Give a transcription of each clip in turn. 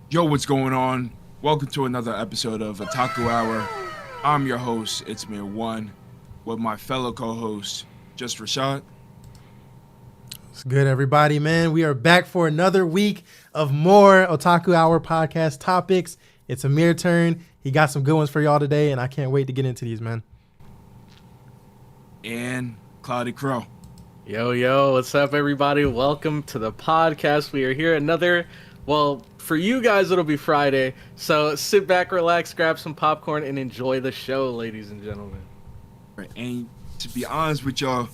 Yo, what's going on? Welcome to another episode of Otaku Hour. I'm your host, It's Me One, with my fellow co-host, Just Rashad. What's good, everybody, man? We are back for another week of more Otaku Hour podcast topics. It's Amir's turn. He got some good ones for y'all today, and I can't wait to get into these, man. And Cloudy Crow. Yo, what's up, everybody? Welcome to the podcast. We are here for you guys, it'll be Friday. So sit back, relax, grab some popcorn, and enjoy the show, ladies and gentlemen. Right, and to be honest with y'all,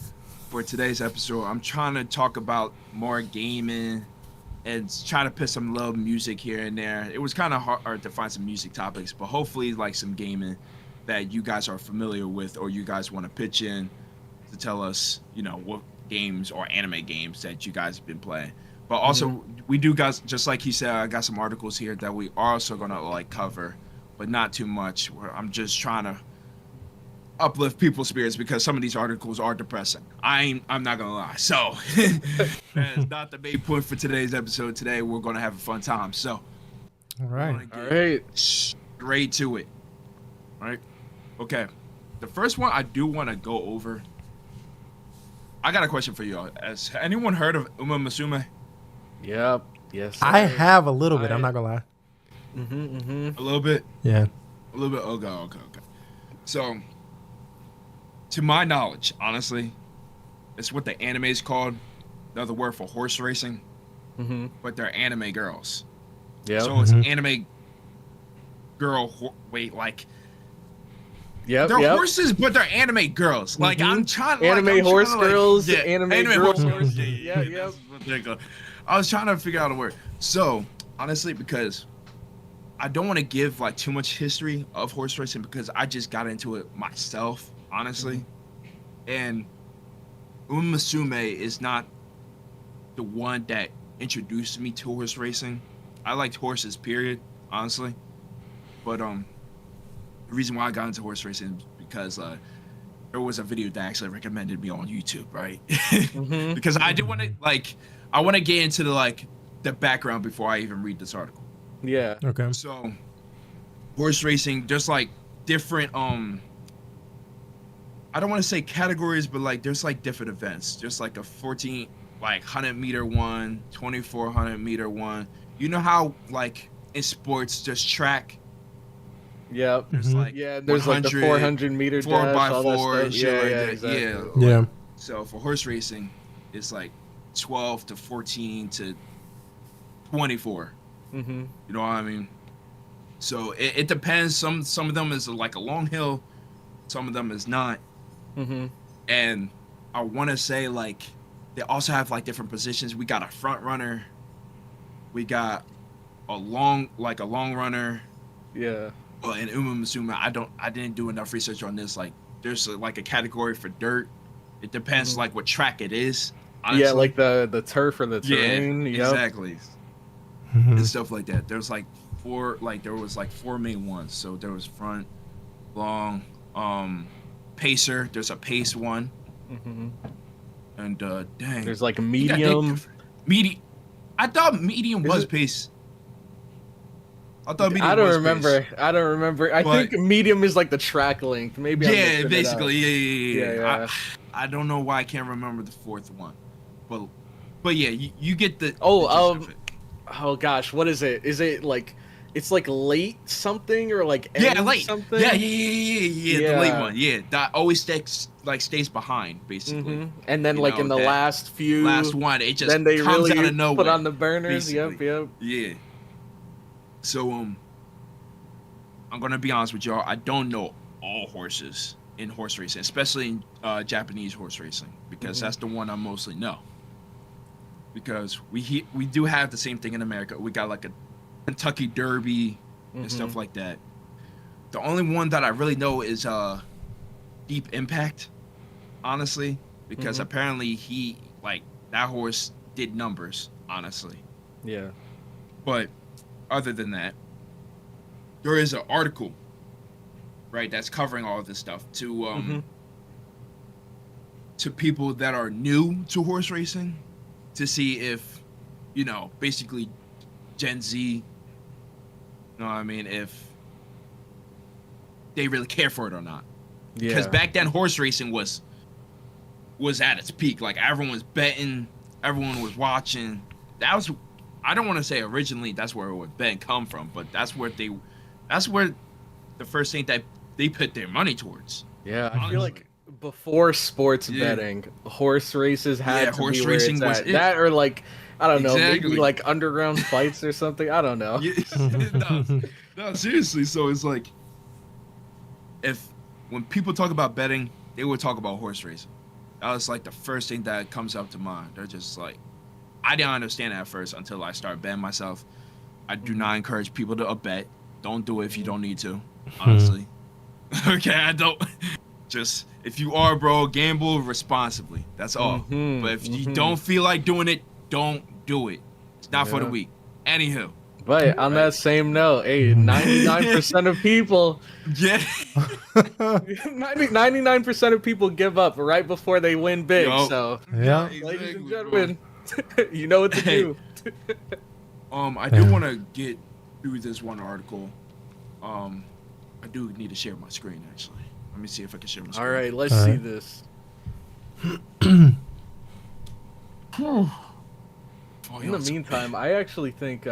for today's episode, I'm trying to talk about more gaming and try to put some little music here and there. It was kind of hard to find some music topics, but hopefully like some gaming that you guys are familiar with or you guys want to pitch in to tell us, what games or anime games that you guys have been playing. But also, we do, guys, just like he said, I got some articles here that we are also going to cover, but not too much. I'm just trying to uplift people's spirits because some of these articles are depressing. I'm not going to lie. So that's not the main point for today's episode. Today, we're going to have a fun time. So, all right. Straight to it. All right. Okay. The first one I do want to go over. I got a question for y'all. Has anyone heard of Uma Musume? Yep. Yes. I have a little bit. I'm not gonna lie. A little bit. Yeah. A little bit. Okay. So, to my knowledge, honestly, it's what the anime is called. Another word for horse racing. But they're anime girls. Yeah. So it's anime girl. They're horses, but they're anime girls. Like I'm trying. Anime horse girls. Yeah, anime horse girls. girls. Yeah. I was trying to figure out a word. So honestly, because I don't want to give too much history of horse racing because I just got into it myself, honestly. And Uma Musume is not the one that introduced me to horse racing. I liked horses, period, honestly. But the reason why I got into horse racing is because there was a video that actually recommended me on YouTube, right? Because I do want to I want to get into the background before I even read this article. Yeah. Okay. So horse racing, there's different I don't want to say categories, but there's different events. There's a 100 meter one, 2400 meter one. You know how in sports there's track. Yep. There's there's the 400 meter 4x4 dash, exactly. Yeah. So for horse racing, it's 12 to 14 to 24. You know what I mean? So it depends. Some of them is a long hill, some of them is not. And I want to say they also have different positions. We got a front runner, we got a long runner. Yeah. Well, in Uma Musume, I didn't do enough research on this. There's a category for dirt. It depends what track it is. Honestly. Yeah, the turf or the terrain. Yeah, exactly. And stuff like that. There's four main ones. So there was front, long, pacer. There's a pace one. And dang. There's medium. Medium. I thought medium was pace. I thought medium I don't was remember. pace. I don't remember. I think medium is the track length. Maybe. Yeah, basically. Yeah. Yeah. I don't know why I can't remember the fourth one, but yeah, you get the. Oh gosh, what is it? Is it it's late something or late something? Yeah. The late one. Yeah, that always stays behind basically. And then in the last one, it just then they comes really out of nowhere. put on the burners. Basically. Yep. Yeah. So I'm gonna be honest with y'all. I don't know all horses in horse racing, especially in Japanese horse racing, because that's the one I mostly know. Because we do have the same thing in America. We got a Kentucky Derby and stuff like that. The only one that I really know is Deep Impact, honestly, because apparently he that horse did numbers, honestly. Yeah. But other than that, there is an article, right, that's covering all of this stuff to people that are new to horse racing, to see if, basically Gen Z know what I mean? If they really care for it or not. Yeah. Because back then, horse racing was at its peak. Like, everyone was betting, everyone was watching. That was, I don't want to say originally that's where betting come from, but that's where the first thing that they put their money towards. Yeah, I feel like before sports betting, horse races had to horse be where racing it's was at. it. That or like, I don't know, Exactly. maybe like underground fights or something. I don't know. No, seriously. So it's like, when people talk about betting, they would talk about horse racing. That was like the first thing that comes up to mind. They're just like, I didn't understand it at first until I started betting myself. I do not encourage people to bet. Don't do it if you don't need to, honestly. Okay, I don't. Just, if you are, bro, gamble responsibly. That's all. But if you don't feel like doing it, don't do it. It's not for the weak. Anywho. But on that same note, hey, 99% of people, 99% of people give up right before they win big. So, ladies and gentlemen, you know what to do. I do want to get through this one article. I do need to share my screen, actually. Let me see if I can share my screen. All right, let's see this. In the meantime, I actually think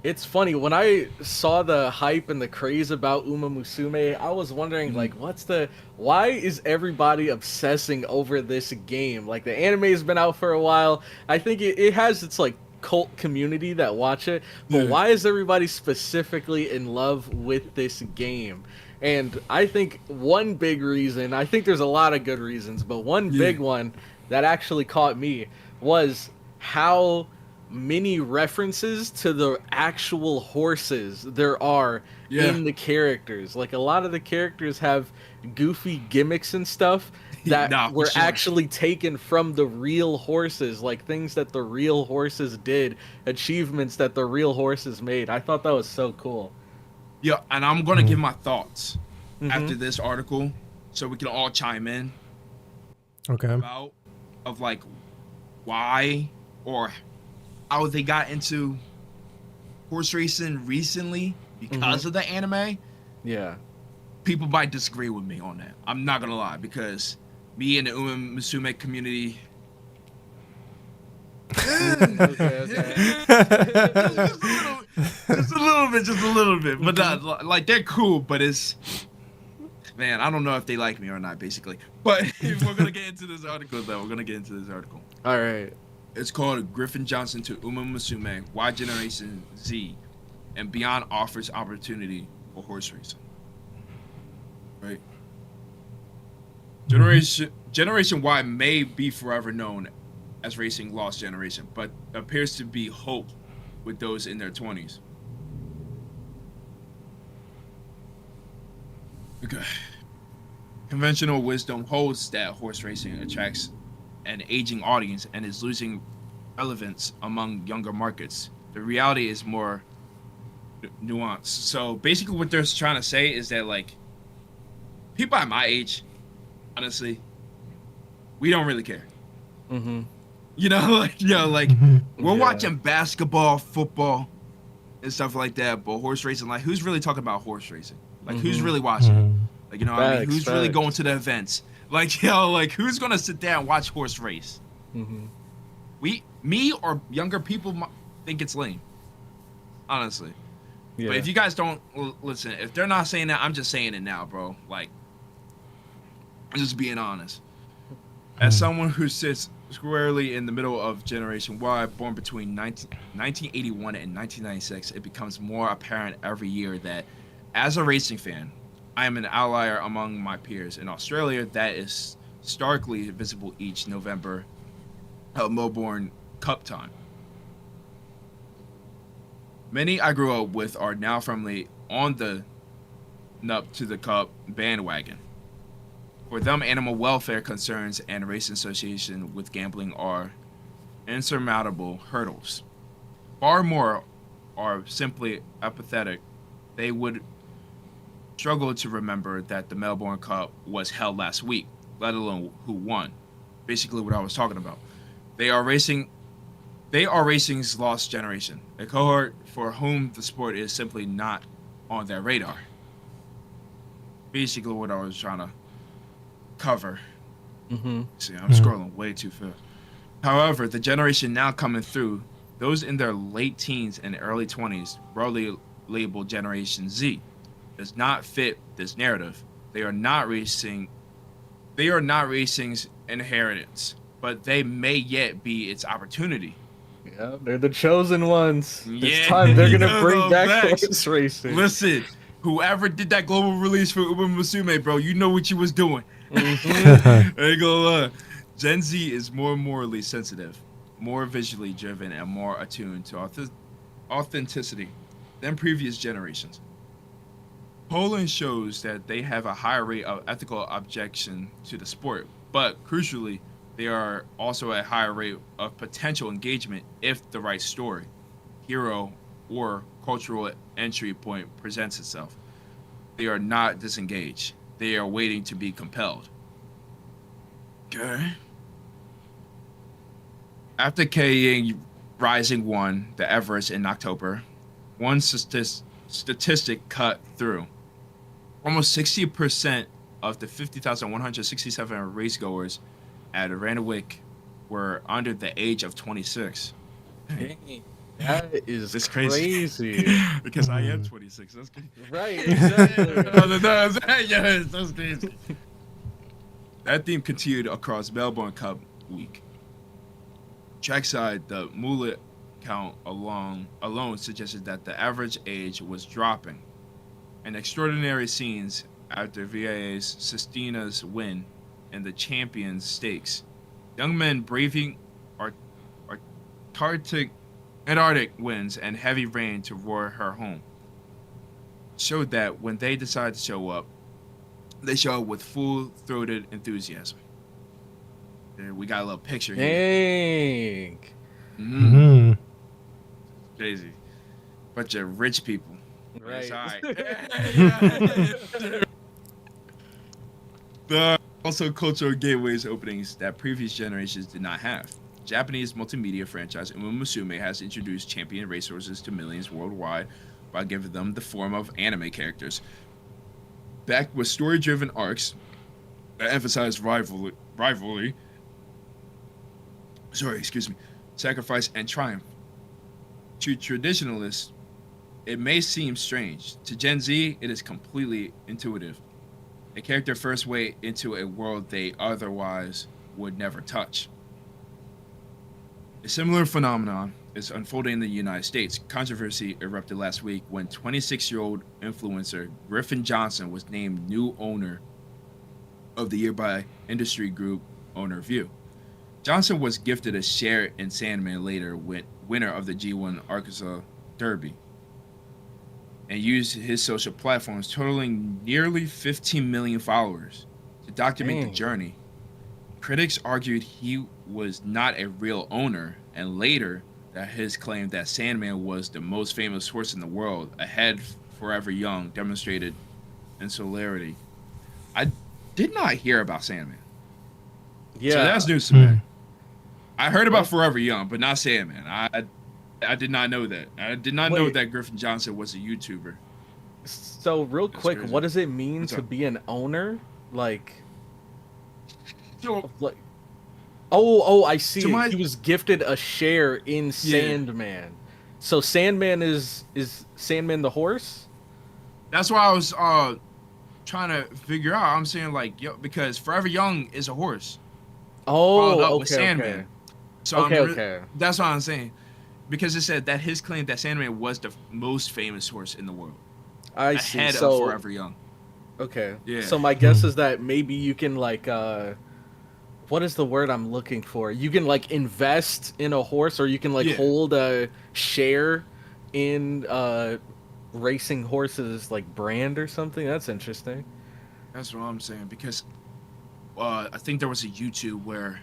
it's funny. When I saw the hype and the craze about Uma Musume, I was wondering, like, why is everybody obsessing over this game? Like, the anime's been out for a while. I think it has its, like, cult community that watch it, but why is everybody specifically in love with this game? And I think one big reason, I think there's a lot of good reasons, but one big one that actually caught me was how many references to the actual horses there are in the characters. Like, a lot of the characters have goofy gimmicks and stuff that were actually taken from the real horses, like things that the real horses did, achievements that the real horses made. I thought that was so cool. Yeah, and I'm going to give my thoughts after this article so we can all chime in. Okay. About like why or how they got into horse racing recently because of the anime. Yeah. People might disagree with me on that. I'm not going to lie, because me and the Uma Musume community. Just a little bit. But not, like, they're cool, but it's, man, I don't know if they like me or not, basically. But if we're gonna get into this article, though, all right. It's called Griffin Johnson to Uma Musume, Why Generation Z and Beyond Offers Opportunity for Horse Racing. Right? Generation Y may be forever known as Racing Lost Generation, but appears to be hope with those in their 20s. Okay. Conventional wisdom holds that horse racing attracts an aging audience and is losing relevance among younger markets. The reality is more nuanced. So basically what they're trying to say is that, like, people at my age, honestly, we don't really care. You know, like, we're watching basketball, football, and stuff like that, but horse racing, like, who's really talking about horse racing? Like, who's really watching it? Like, you know what I mean? Who's really going to the events? Like, like, who's going to sit there and watch horse race? Me or younger people think it's lame, honestly. But if you guys don't listen, if they're not saying that, I'm just saying it now, bro. Like, I'm just being honest. As someone who sits squarely in the middle of Generation Y, born between 1981 and 1996, it becomes more apparent every year that, as a racing fan, I am an outlier among my peers. In Australia, that is starkly visible each November at Melbourne Cup time. Many I grew up with are now firmly on the up to the Cup bandwagon. For them, animal welfare concerns and race association with gambling are insurmountable hurdles. Far more are simply apathetic. They would struggle to remember that the Melbourne Cup was held last week, let alone who won. Basically what I was talking about. They are racing They are racing's lost generation, a cohort for whom the sport is simply not on their radar. Basically, what I was trying to cover. Mm-hmm. See, I'm scrolling way too fast. However, the generation now coming through, those in their late teens and early 20s, broadly labeled Generation Z, does not fit this narrative. They are not racing. They are not racing's inheritance, but they may yet be its opportunity. Yeah, they're the chosen ones. It's Yeah, time they're gonna yeah, bring no, back facts. horse racing. Listen, whoever did that global release for Uma Musume, bro, you know what you was doing. Mhm. I ain't gonna lie. Gen Z is more morally sensitive, more visually driven, and more attuned to authenticity than previous generations. Polling shows that they have a higher rate of ethical objection to the sport, but crucially, they are also at a higher rate of potential engagement if the right story, hero, or cultural entry point presents itself. They are not disengaged. They are waiting to be compelled. Okay. After carrying Rising won the Everest in October, one statistic cut through. Almost 60% of the 50,167 racegoers at Randwick were under the age of 26. Dang, that is It's crazy. because I am 26. That's crazy. Right, exactly. Yes, that's crazy. That theme continued across Melbourne Cup week. Trackside, the mullet count alone suggested that the average age was dropping. And extraordinary scenes after VIA's Sistina's win and the Champions Stakes. Young men braving Antarctic winds and heavy rain to roar her home showed that when they decide to show up, they show up with full-throated enthusiasm. There, we got a little picture here. Dang. Mm-hmm. Crazy. Bunch of rich people. Right. It's all right. There are also cultural gateways openings that previous generations did not have. Japanese multimedia franchise Uma Musume has introduced champion racehorses to millions worldwide by giving them the form of anime characters. Backed with story-driven arcs that emphasize rivalry, sacrifice and triumph. To traditionalists, it may seem strange. To Gen Z, it is completely intuitive. A character first way into a world they otherwise would never touch. A similar phenomenon is unfolding in the United States. Controversy erupted last week when 26-year-old influencer Griffin Johnson was named new owner of the year by industry group Owner View. Johnson was gifted a share in Sandman later, winner of the G1 Arkansas Derby, and used his social platforms, totaling nearly 15 million followers, to document the journey. Critics argued he was not a real owner, and later that his claim that Sandman was the most famous horse in the world, ahead Forever Young, demonstrated insularity. I did not hear about Sandman. Yeah. So that's news to me. I heard about Forever Young, but not Sandman. I did not know that. I did not know that Griffin Johnson was a YouTuber. So real quick, crazy. what does it mean What's to up? be an owner? Like, So, I see. To It. my- He was gifted a share in Sandman. So Sandman is Sandman the horse? that's why I was trying to figure out. I'm saying like, yo, because Forever Young is a horse. Followed up Oh, with okay, Sandman. okay. So Okay. that's what I'm saying. Because it said that his claim that Sandman was the most famous horse in the world, I see. ahead So of Forever Young. okay. Yeah. So my guess is that maybe you can like what is the word I'm looking for? You can like invest in a horse, or you can like Yeah. hold a share in racing horses like brand or something. That's interesting. That's what I'm saying. Because I think there was a YouTube where,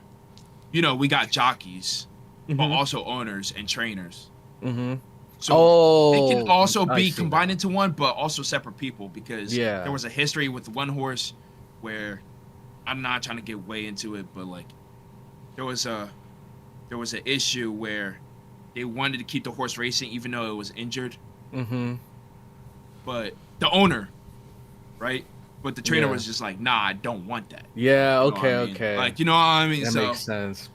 you know, we got jockeys, but also owners and trainers. Mm-hmm. So it can also I be see combined now. into one, but also separate people. Because Yeah. there was a history with one horse where, I'm not trying to get way into it, but like there was an issue where they wanted to keep the horse racing even though it was injured. Mm-hmm. But the owner, right? But the trainer Yeah. was just like, nah, I don't want that. Yeah. You know what Okay. I mean? Okay. Like, you know what I mean? That So makes sense.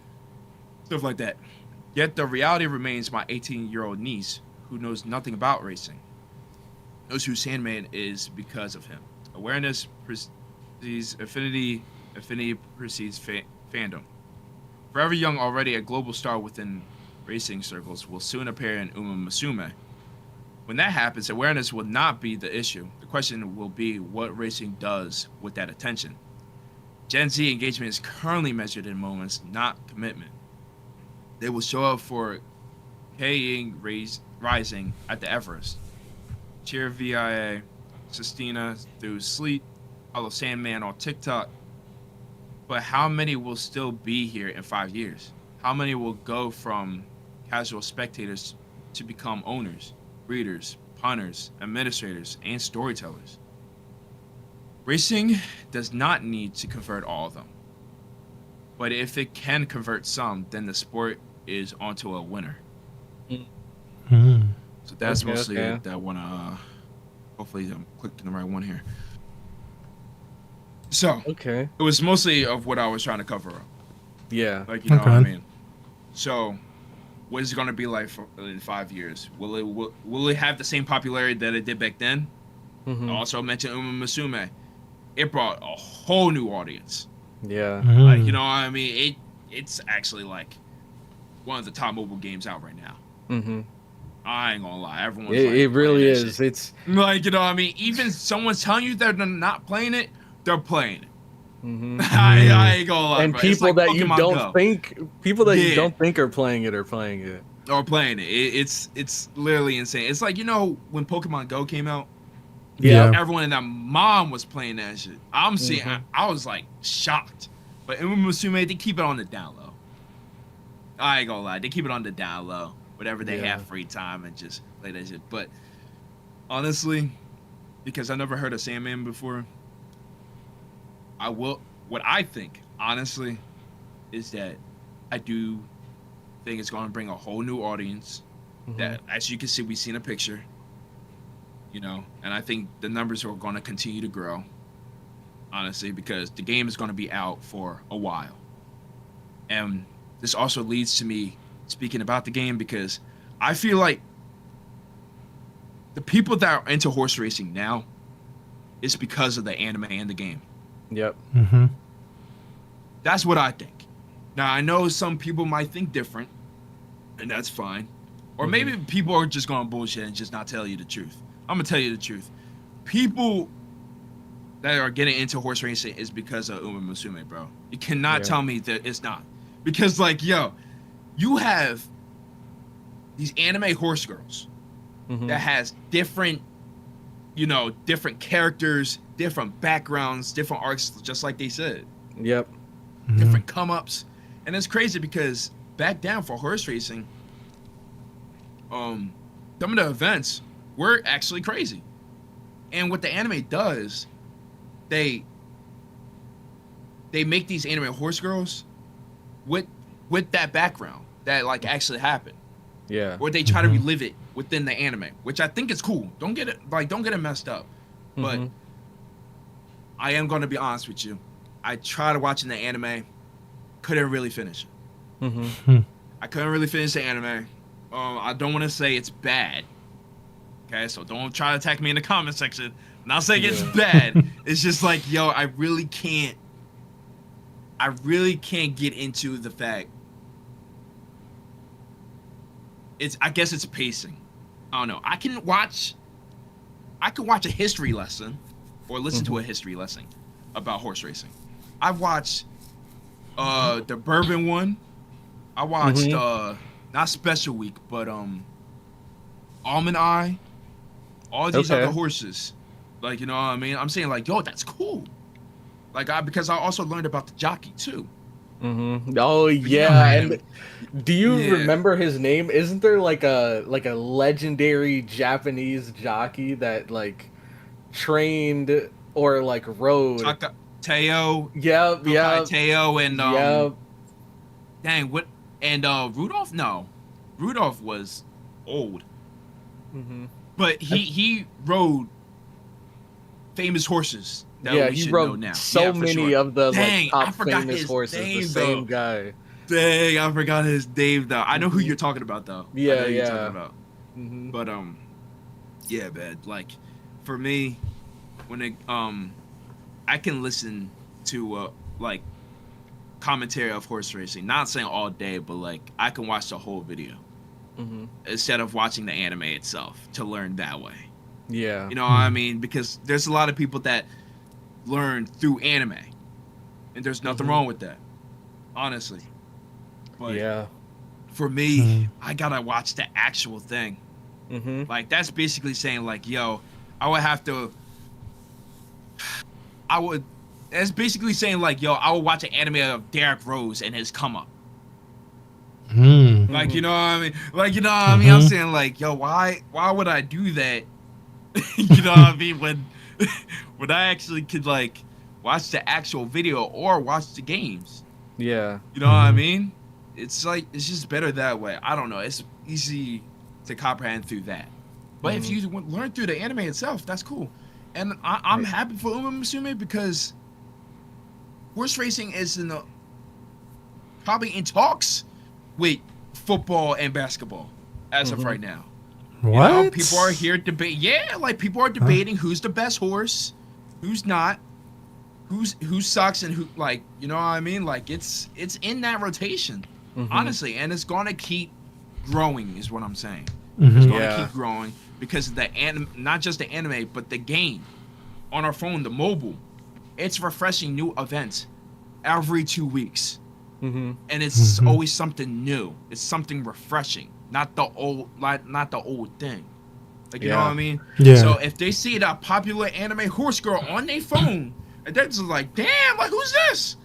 stuff like that. Yet the reality remains my 18-year-old niece, who knows nothing about racing, knows who Sandman is because of him. Awareness precedes affinity precedes fandom. Forever Young, already a global star within racing circles, will soon appear in Uma Musume. When that happens, awareness will not be the issue. The question will be what racing does with that attention. Gen Z engagement is currently measured in moments, not commitment. They will show up for K-Ying Rising at the Everest, cheer VIA, Sistina through Sleep, follow Sandman on TikTok. But how many will still be here in 5 years? How many will go from casual spectators to become owners, breeders, punters, administrators, and storytellers? Racing does not need to convert all of them. But if it can convert some, then the sport is onto a winner. Mm. So that's Okay, mostly okay. it that I want to, hopefully I'm clicking the right one here. So, Okay. it was mostly of what I was trying to cover up. Yeah. Like, you know what I Okay. mean? So, what is it going to be like in 5 years? Will it have the same popularity that it did back then? Mm-hmm. I also mentioned Uma Musume. It brought a whole new audience. Yeah. Mm. Like, you know what I mean? It's actually like one of the top mobile games out right now. Mm-hmm. I ain't gonna lie. Everyone's It really playing that is. shit. It's. Like, you know what I mean? Even someone's telling you they're not playing it, they're playing it. Mm-hmm. I ain't gonna lie, And bro. It's people like that you Pokemon don't Go. think, people that you Yeah. don't think are playing it are playing it. Or playing it. It's literally insane. It's like, you know, when Pokemon Go came out, Yeah. everyone and their mom was playing that shit. I'm seeing, Mhm. I was like shocked. But Uma Musume, they keep it on the down low. I ain't gonna lie, they keep it on the down low. Whatever they Yeah. have free time and just play that shit. But honestly, because I never heard of Sandman before, what I think, honestly, is that I do think it's gonna bring a whole new audience. Mhm. That, as you can see, we've seen a picture. You know, and I think the numbers are going to continue to grow, honestly, because the game is going to be out for a while. And this also leads to me speaking about the game because I feel like the people that are into horse racing now is because of the anime and the game. Yep. Mm-hmm. That's what I think. Now, I know some people might think different, and that's fine. Or maybe people are just going to bullshit and just not tell you the truth. I'm going to tell you the truth. People that are getting into horse racing is because of Uma Musume, bro. You cannot tell me that it's not. Because, like, yo, you have these anime horse girls Mhm. that has different, you know, different characters, different backgrounds, different arcs, just like they said. Yep. Different come-ups. And it's crazy because back down for horse racing, some of the events were actually crazy. And what the anime does, they make these anime horse girls with that background that like actually happened. Yeah. Or they try to relive it within the anime, which I think is cool. Don't get it messed up. But Mhm. I am gonna be honest with you. I tried watching the anime, couldn't really finish it. Mhm. I couldn't really finish the anime. I don't want to say it's bad. Okay, so don't try to attack me in the comment section. I'm not saying it's bad. It's just like, yo, I really can't get into the fact. I guess it's pacing. I don't know. I can watch a history lesson or listen to a history lesson about horse racing. I've watched the Bourbon one. I watched not Special Week, but Almond Eye. All these other horses. Like, you know what I mean? I'm saying like, yo, that's cool. Like because I also learned about the jockey too. Mm-hmm. Oh yeah, Yeah, and do you remember his name? Isn't there like a legendary Japanese jockey that like trained or like rode? Teo. Yep, Teo and yep. dang, what and Rudolph? No. Rudolph was old, Mm-hmm. but he rode famous horses that Yeah, we he should know rode now. so Yeah, for many sure. of the Dang, like I top forgot famous his horses. name, The same though. guy. Dang, I forgot his name though. I know who Mhm. you're talking about though. I Yeah, know who you're yeah. talking about. Mm-hmm. But yeah, man. Like, for me, when it I can listen to like commentary of horse racing. Not saying all day, but like I can watch the whole video Mm-hmm. instead of watching the anime itself to learn that way. Yeah. You know what I mean? Because there's a lot of people that learn through anime, and there's nothing wrong with that, honestly. But Yeah. for me, I gotta watch the actual thing. Mm-hmm. Like, that's basically saying like, yo, I would have to. That's basically saying like, yo, I would watch an anime of Derek Rose and his come up. Like, you know what I mean? Like, you know what I mean? I'm saying like, yo, why would I do that? You know what I mean? When I actually could like watch the actual video or watch the games. Yeah. You know what I mean? It's like, it's just better that way. I don't know. It's easy to comprehend through that. But if you learn through the anime itself, that's cool. And I'm happy for Uma Musume because horse racing is probably in talks with football and basketball as of right now. What? You know, people are here debate. Yeah, like people are debating who's the best horse, who's not, who sucks, and who, like, you know what I mean? Like it's in that rotation, honestly, and it's gonna keep growing, is what I'm saying. It's gonna keep growing because of the not just the anime, but the game on our phone, the mobile. It's refreshing new events every 2 weeks. And it's always something new. It's something refreshing, not the old thing. Like, you know what I mean? Yeah. So if they see that popular anime horse girl on their phone, and they're just like, damn, like, who's this?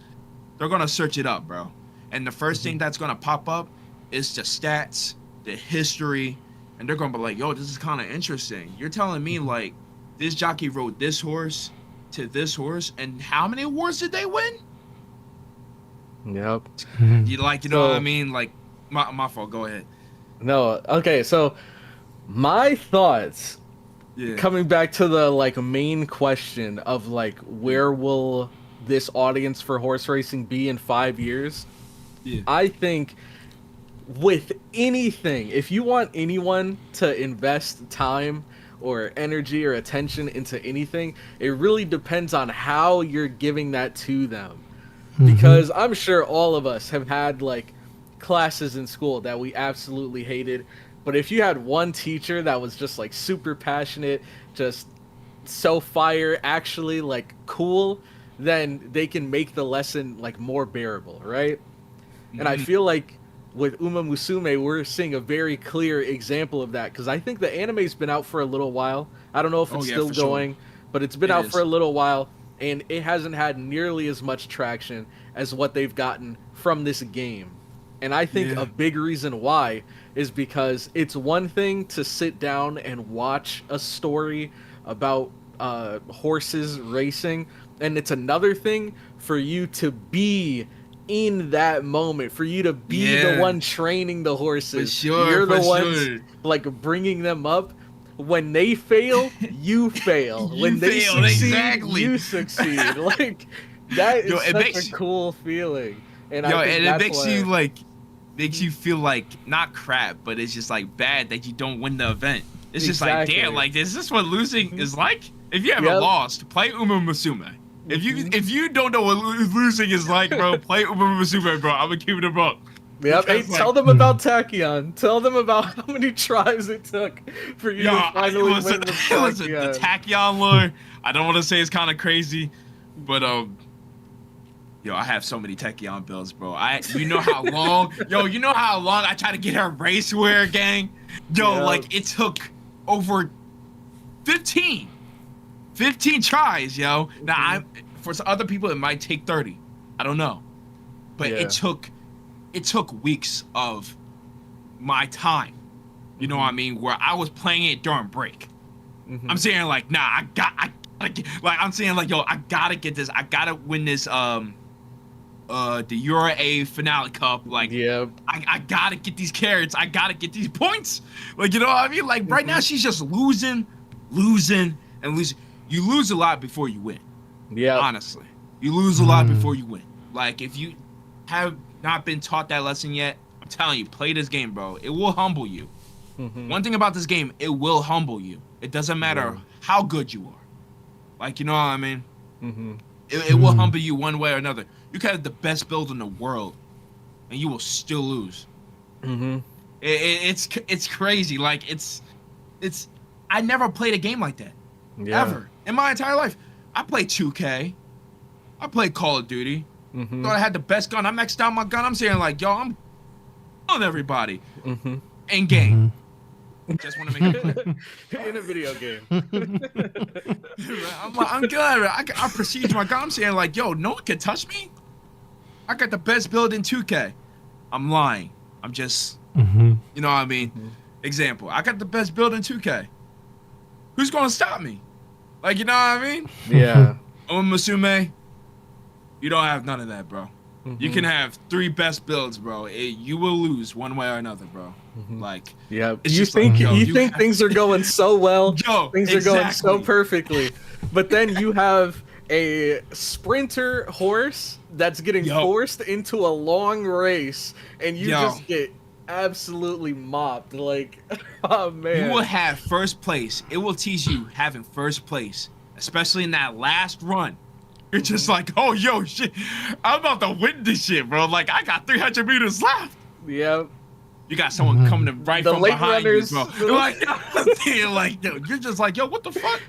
They're gonna search it up, bro. And the first thing that's gonna pop up is the stats, the history, and they're gonna be like, yo, this is kind of interesting. You're telling me like this jockey rode this horse to this horse, and how many awards did they win? Yep. You know what I mean? Like, my fault. Go ahead. No. Okay. So, my thoughts. Yeah. Coming back to the like main question of like where will this audience for horse racing be in 5 years? Yeah. I think with anything, if you want anyone to invest time or energy or attention into anything, it really depends on how you're giving that to them. Because I'm sure all of us have had like classes in school that we absolutely hated, but if you had one teacher that was just like super passionate, just so fire, actually like cool, then they can make the lesson like more bearable, right? And I feel like with Uma Musume, we're seeing a very clear example of that, because I think the anime's been out for a little while. I don't know if it's still going, but it's been out for a little while, and it hasn't had nearly as much traction as what they've gotten from this game. And I think a big reason why is because it's one thing to sit down and watch a story about horses racing, and it's another thing for you to be in that moment, for you to be the one training the horses. For sure, You're the for ones sure. like bringing them up. When they fail, you fail. You When they fail, succeed, exactly. you succeed. Like, that is It such makes a cool feeling. And Yo, I think and it that's makes why- you like, makes you feel like not crap, but it's just like bad that you don't win the event. It's just like, damn, like, is this what losing is like? If you haven't lost, play Uma Musume. If you don't know what losing is like, bro, play Uma Musume, bro. I'm gonna keep it a buck. Yep. Hey, Because, tell them about Tachyon. Tell them about how many tries it took for you to finally win the Tachyon. Listen, the Tachyon lore, I don't want to say it's kind of crazy, but yo, I have so many Tachyon bills, bro. You know how long I tried to get her racewear, gang. Yo, like it took over 15 tries, yo. Now for some other people it might take 30. I don't know. But it took weeks of my time. You know what I mean? Where I was playing it during break. I'm saying like, nah, I gotta get, like I'm saying like, yo, I gotta get this. I gotta win this the Euro A Finale Cup. Like, Yeah. I gotta get these carrots. I gotta get these points. Like, you know what I mean? Like, right now she's just losing, and losing. You lose a lot before you win. Yeah. Honestly, you lose a lot before you win. Like, if you have not been taught that lesson yet, I'm telling you, play this game, bro. It will humble you. One thing about this game, it will humble you. It doesn't matter how good you are. Like, you know what I mean? It will humble you one way or another. You can have the best build in the world, and you will still lose. It's crazy. Like, it's. I never played a game like that. Ever in my entire life. I played 2K. I played Call of Duty. Thought I had the best gun. I maxed out my gun. I'm saying, like, yo, I'm on everybody in game. Just want to make it clear. In a video game. I'm good. I prestige my gun. I'm saying, like, yo, no one can touch me. I got the best build in 2K. I'm lying. I'm just, you know what I mean? Example. I got the best build in 2K. Who's gonna stop me? Like, you know what I mean? Yeah. Musume, you don't have none of that, bro. You can have 3 best builds, bro. You will lose one way or another, bro. Like, yeah. it's You just think like, yo, you think things are going so well. Yo, things are going so exactly. perfectly. But then you have a sprinter horse that's getting forced into a long race, and you just get absolutely mopped. Like, oh man. You will have first place. It will teach you having first place, especially in that last run. You're just like, oh, yo, shit, I'm about to win this shit, bro. Like, I got 300 meters left. Yeah. You got someone coming in right The from late behind runners, you, bro. Like, yo, you're just like, yo, what the fuck?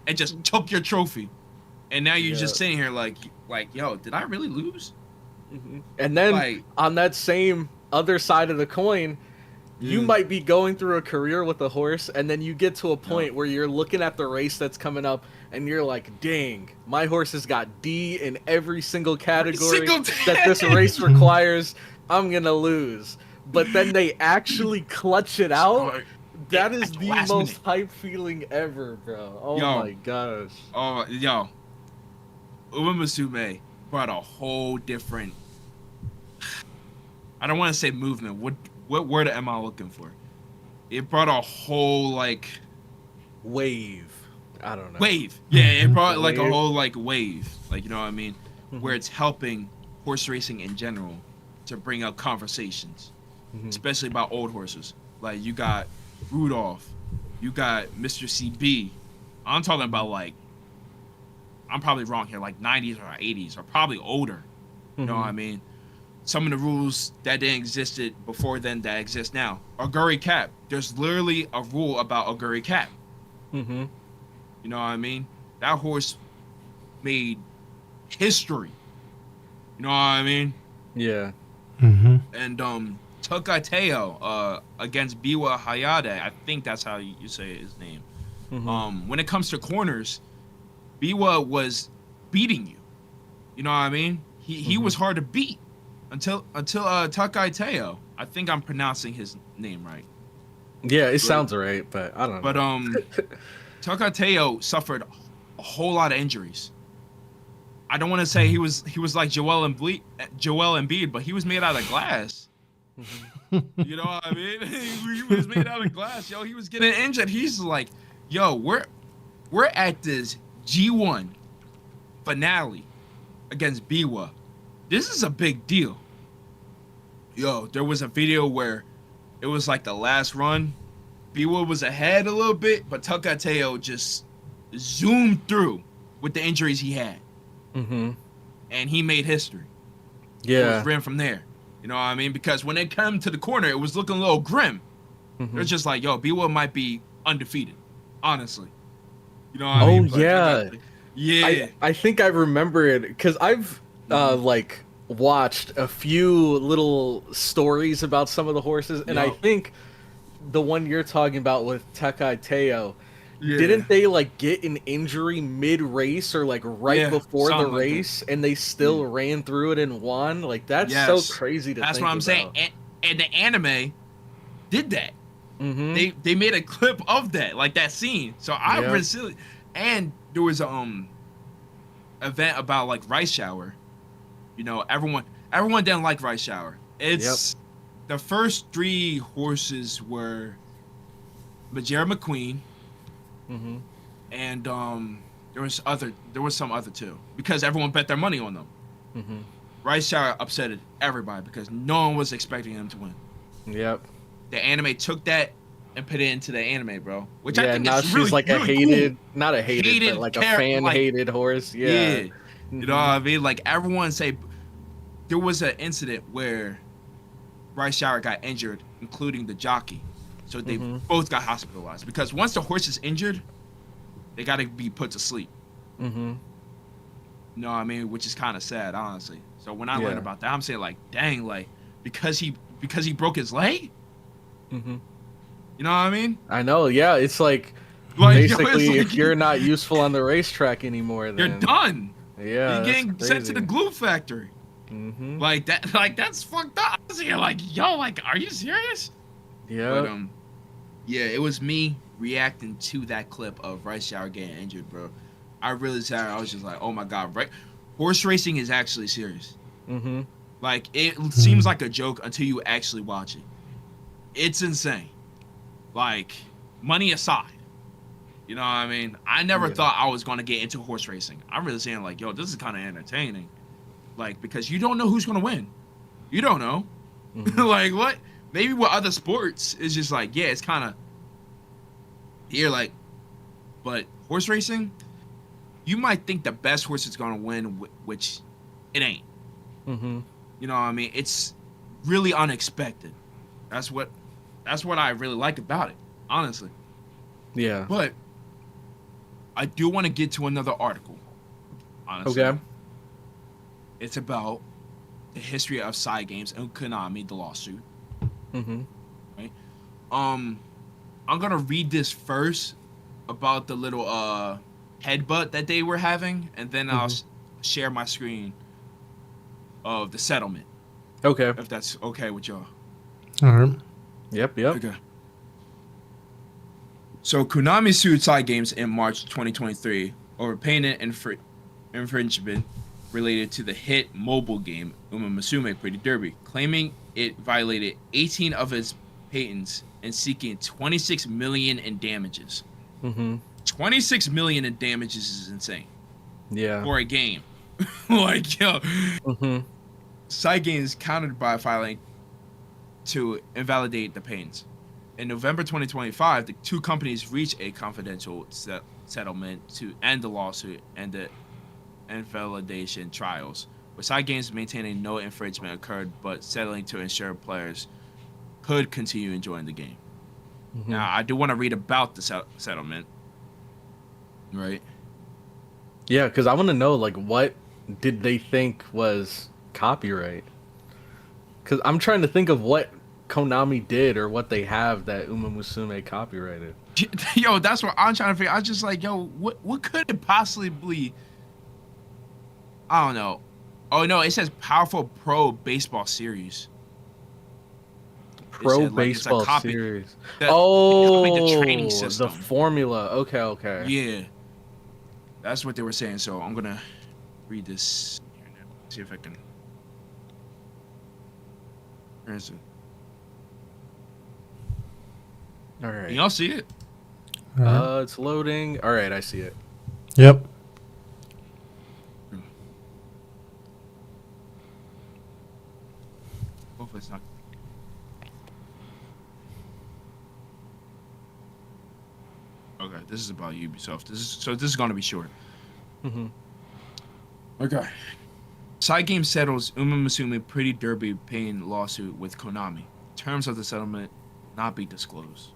And just took your trophy. And now you're just sitting here like, yo, did I really lose? And then like, on that same other side of the coin, you might be going through a career with a horse, and then you get to a point where you're looking at the race that's coming up, and you're like, dang, my horse has got D in every single category that this race requires. I'm going to lose. But then they actually clutch it out. That is the most hype feeling ever, bro. Oh my gosh. Oh, yo. Uematsume brought a whole different... I don't want to say movement. What word am I looking for? It brought a whole, like... wave. I don't know. Wave. Yeah, it brought, like, a whole, like, wave. Like, you know what I mean? Where it's helping horse racing in general to bring up conversations. Especially about old horses. Like, you got Rudolph. You got Mr. CB. I'm talking about, like... I'm probably wrong here. Like, 90s or 80s. Or probably older. You know what I mean? Some of the rules that didn't existed before then that exist now. Aguri cap. There's literally a rule about Aguri cap. You know what I mean? That horse made history. You know what I mean? Yeah. And Tokateo against Biwa Hayade, I think that's how you say his name. When it comes to corners, Biwa was beating you. You know what I mean? He was hard to beat until Tokateo. I think I'm pronouncing his name right. Yeah, it sounds right, but I don't know. But Tokateo suffered a whole lot of injuries. I don't want to say he was like Joel Embiid, but he was made out of glass. You know what I mean? He was made out of glass, yo. He was getting injured. He's like, yo, we're at this G1 finale against Biwa. This is a big deal. Yo, there was a video where it was like the last run. Biwa was ahead a little bit, but Tokateo just zoomed through with the injuries he had. And he made history. Yeah. It was ran from there. You know what I mean? Because when they come to the corner, it was looking a little grim. They're just like, yo, Biwa might be undefeated. Honestly. You know what I mean? But yeah. I think I remember it because I've like watched a few little stories about some of the horses, and I think the one you're talking about with Tokateo, didn't they like get an injury mid-race or like before the race, and they still ran through it and won? Like, that's so crazy to think about. That's what I'm saying. And the anime did that. They made a clip of that, like that scene. So I really, and there was event about like Rice Shower, You know, everyone didn't like Rice Shower. It's the first 3 horses were Majera McQueen, Mm-hmm. and there was some other too because everyone bet their money on them. Mm-hmm. Rice Shower upset everybody because no one was expecting him to win. Yep. The anime took that and put it into the anime, bro. Which I Yeah, think now is she's really, like a really hated, cool. not a hated, but like a fan hated horse. Yeah. Yeah. Mm-hmm. You know what I mean? Like everyone say there was an incident where Rice Shower got injured, including the jockey. So they both got hospitalized because once the horse is injured, they got to be put to sleep. Mm-hmm. You know what I mean? Which is kind of sad, honestly. So when I learned about that, I'm saying like, dang, like because he broke his leg. Mm-hmm. You know what I mean? I know. Yeah, it's like basically if you're not useful on the racetrack anymore, then you're done. Yeah, you're getting sent to the glue factory. Mm-hmm. Like that. Like that's fucked up. So you're like, yo, like, are you serious? Yeah. But yeah, it was me reacting to that clip of Rice Shower getting injured, bro. I really said I was just like, oh my god, right? Horse racing is actually serious. Mm-hmm. Like it seems like a joke until you actually watch it. It's insane. Like money aside, you know what I mean? I never thought I was gonna get into horse racing. I'm really saying like, yo, this is kind of entertaining. Like because you don't know who's gonna win. You don't know. Mm-hmm. Like what? Maybe with other sports, it's just like, yeah, it's kind of here, like, but horse racing, you might think the best horse is gonna win, which it ain't. Mm-hmm. You know what I mean? It's really unexpected. That's what I really like about it, honestly. Yeah. But I do want to get to another article. Honestly. Okay. It's about the history of side games and Konami, the lawsuit. Mm-hmm. Right. I'm gonna read this first about the little headbutt that they were having, and then I'll share my screen of the settlement. Okay. If that's okay with y'all. All right. Yep. Okay. So Konami sued Side Games in March 2023 over patent infringement related to the hit mobile game Uma Musume Pretty Derby, claiming it violated 18 of its patents and seeking $26 million in damages. Mm-hmm. $26 million in damages is insane. Yeah. For a game. Like, yo. Mm-hmm. Side Games countered by filing to invalidate the patents. In November 2025, the two companies reached a confidential settlement to end the lawsuit and the invalidation trials, with Side Games maintaining no infringement occurred but settling to ensure players could continue enjoying the game. Mm-hmm. Now, I do want to read about the settlement. Right? Yeah, because I want to know, like, what did they think was copyright? Because I'm trying to think of what Konami did or what they have that Uma Musume copyrighted. Yo, that's what I'm trying to figure. I was just like, yo, what could it possibly be? I don't know. Oh no, it says Powerful Pro Baseball Series. Pro said, like, it's a Baseball copy- Series. the training The system. formula. Okay. Yeah, that's what they were saying. So I'm gonna read this here now. See if I can. Where is it? All right. Can y'all see it? All right. It's loading. All right, I see it. Yep. Hopefully it's not. Okay, this is about Ubisoft. This is gonna be short. Mm-hmm. Okay. Side Game settles Uma Musume Pretty Derby paying lawsuit with Konami. Terms of the settlement not be disclosed.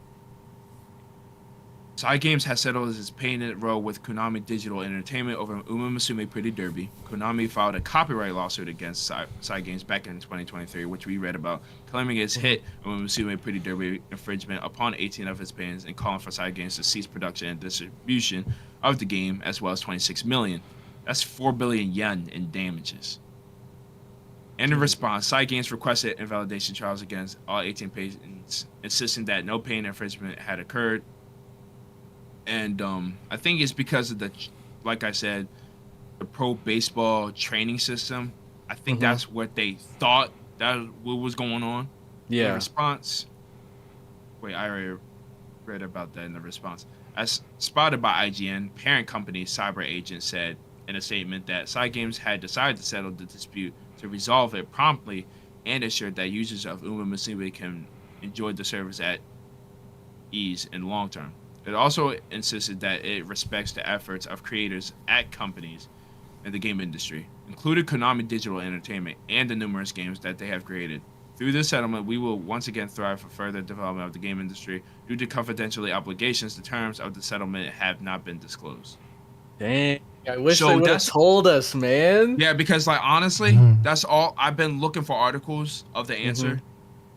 Side Games has settled its payment role with Konami Digital Entertainment over Uma Musume Pretty Derby. Konami filed a copyright lawsuit against Side Games back in 2023, which we read about, claiming its hit Uma Musume Pretty Derby infringement upon 18 of its patents and calling for Side Games to cease production and distribution of the game, as well as 26 million. That's 4 billion yen in damages. In response, Side Games requested invalidation trials against all 18 patents, insisting that no patent infringement had occurred. And I think it's because of like I said, the pro baseball training system. I think that's what they thought that what was going on. Yeah. In response, wait, I already read about that in the response. As spotted by IGN, parent company Cyber Agent said in a statement that Cygames had decided to settle the dispute to resolve it promptly and assured that users of Uma Musume can enjoy the service at ease in the long term. It also insisted that it respects the efforts of creators at companies in the game industry, including Konami Digital Entertainment and the numerous games that they have created. Through this settlement, we will once again thrive for further development of the game industry. Due to confidentiality obligations, the terms of the settlement have not been disclosed. Dang, I wish they would have told us, man. Yeah, because like honestly, that's all I've been looking for articles of the answer.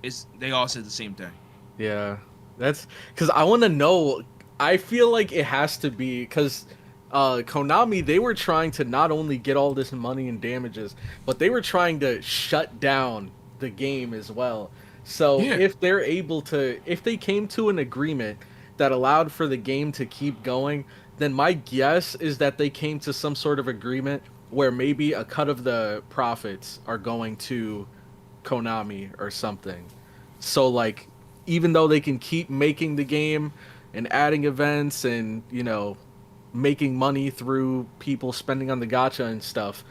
Is they all said the same thing. Yeah, that's because I want to know. I feel like it has to be because Konami, they were trying to not only get all this money and damages, but they were trying to shut down the game as well. So if they're able to, if they came to an agreement that allowed for the game to keep going, then my guess is that they came to some sort of agreement where maybe a cut of the profits are going to Konami or something. So like, even though they can keep making the game and adding events and, you know, making money through people spending on the gacha and stuff,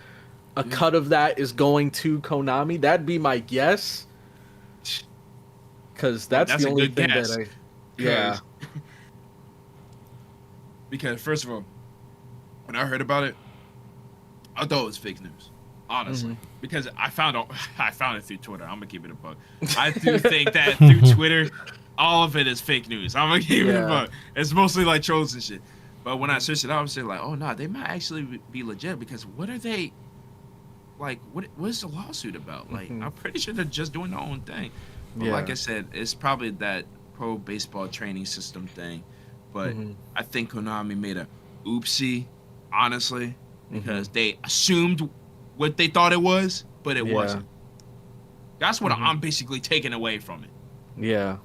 a cut of that is going to Konami. That'd be my guess. Because that's the only thing guess. That I... Yeah. Because, first of all, when I heard about it, I thought it was fake news. Honestly. Because I found it through Twitter. I'm going to keep it a bug. I do think that through Twitter, all of it is fake news. I'm going to keep it a bug. It's mostly like trolls and shit. But when I searched it out, I was like, oh, no, they might actually be legit. Because what are they... Like, what is the lawsuit about? Like, I'm pretty sure they're just doing their own thing. But like I said, it's probably that pro baseball training system thing. But I think Konami made a oopsie, honestly, because they assumed what they thought it was, but it wasn't. That's what I'm basically taking away from it. Yeah.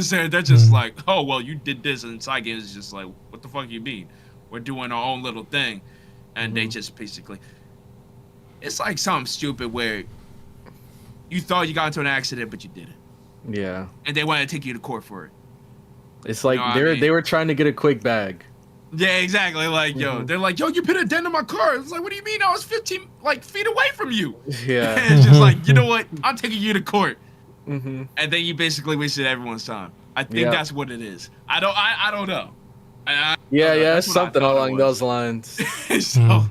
So they're just like, oh, well, you did this, and Cygames is just like, what the fuck you mean? We're doing our own little thing. And they just basically... It's like something stupid where you thought you got into an accident, but you didn't. Yeah. And they wanted to take you to court for it. It's like they were trying to get a quick bag. Yeah, exactly. Like, they're like, yo, you put a dent in my car. It's like, what do you mean? I was 15 feet away from you. Yeah. And it's just like, you know what? I'm taking you to court. And then you basically wasted everyone's time. I think that's what it is. I don't know. Yeah, something along those lines. So,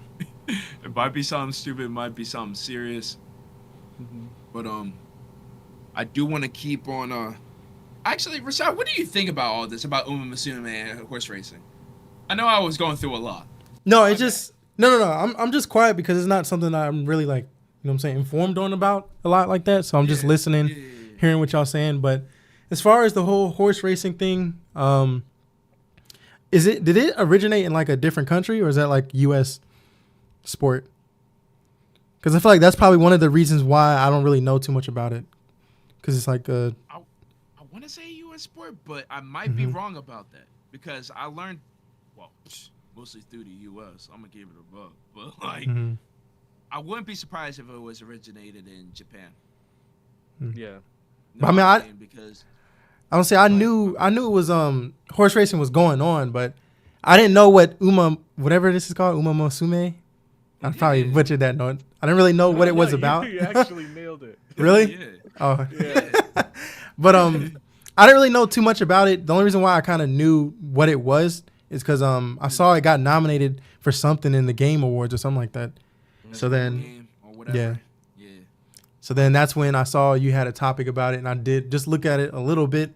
it might be something stupid. It might be something serious. But I do want to keep on. Actually, Rashad, what do you think about all this about Uma Musume and horse racing? I know I was going through a lot. No, it just no. I'm just quiet because it's not something I'm really like, you know what I'm saying, informed on about a lot like that. So I'm just listening, hearing what y'all saying. But as far as the whole horse racing thing, did it originate in like a different country, or is that like U.S. sport? Because I feel like that's probably one of the reasons why I don't really know too much about it. Because it's like I want to say U.S. sport, but I might be wrong about that. Because I learned, well, mostly through the U.S. I'm gonna give it a buck, but like, I wouldn't be surprised if it was originated in Japan. Yeah. No, I mean, because I don't say I knew it was horse racing was going on, but I didn't know what whatever this is called, Uma Musume. I probably butchered that note. I didn't really know what it was about. You actually nailed it. Really? Yeah. Oh. Yeah. But I didn't really know too much about it. The only reason why I kind of knew what it was is because I saw it got nominated for something in the Game Awards or something like that. So then, yeah. So then that's when I saw you had a topic about it, and I did just look at it a little bit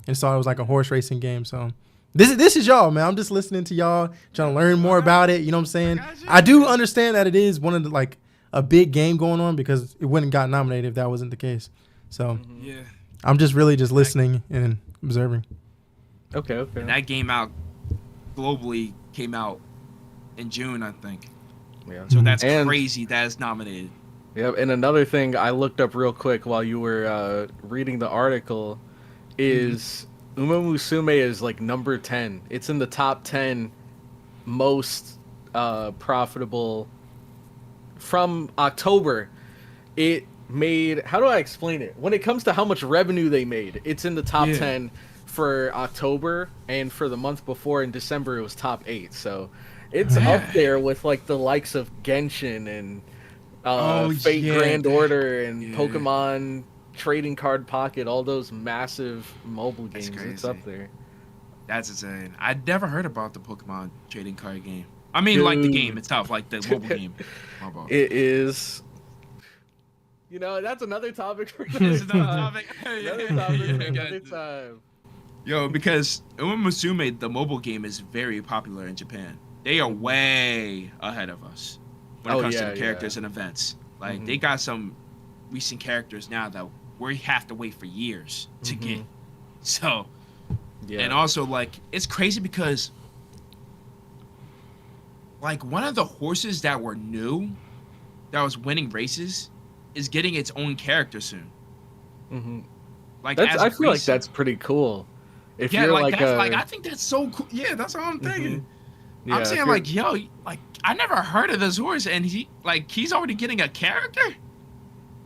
and saw it was like a horse racing game. So this is y'all, man. I'm just listening to y'all, trying to learn more about it. You know what I'm saying? I do understand that it is one of the like a big game going on because it wouldn't got nominated if that wasn't the case. So yeah, I'm just really just listening and observing. Okay. And that game globally came out in June, I think. Yeah. So that's crazy that it's nominated. Yeah, and another thing I looked up real quick while you were reading the article is Uma Musume is like number 10. It's in the top 10 most profitable from October it made, how do I explain it? When it comes to how much revenue they made, it's in the top Yeah. 10 for October, and for the month before in December it was top 8. So it's up Yeah. there with like the likes of Genshin and Oh, Fate yeah, Grand Order and yeah. Pokemon Trading Card Pocket, all those massive mobile That's games. It's crazy. up there. That's insane. I'd never heard about the Pokemon trading card game. I mean, like the game Dude. itself, like the mobile game. My fault. It is. You know, that's another topic for This is another another time. topic. Another Yeah, topic yeah, for yeah. another time. Yo, because Musume, the mobile game, is very popular in Japan. They are way ahead of us when it Oh, comes to yeah, the characters yeah. and events. Like Mhm. they got some recent characters now that we have to wait for years to Mhm. get. So, Yeah. and also like it's crazy because like one of the horses that were new, that was winning races, is getting its own character soon. Mhm. Like That's. as I of feel like recent. that's pretty cool. If Yeah, you're like like that's a, like I think that's so cool. Yeah, that's what I'm thinking. yeah, I'm if saying you're- like, yo, like I never heard of this horse, and he's already getting a character.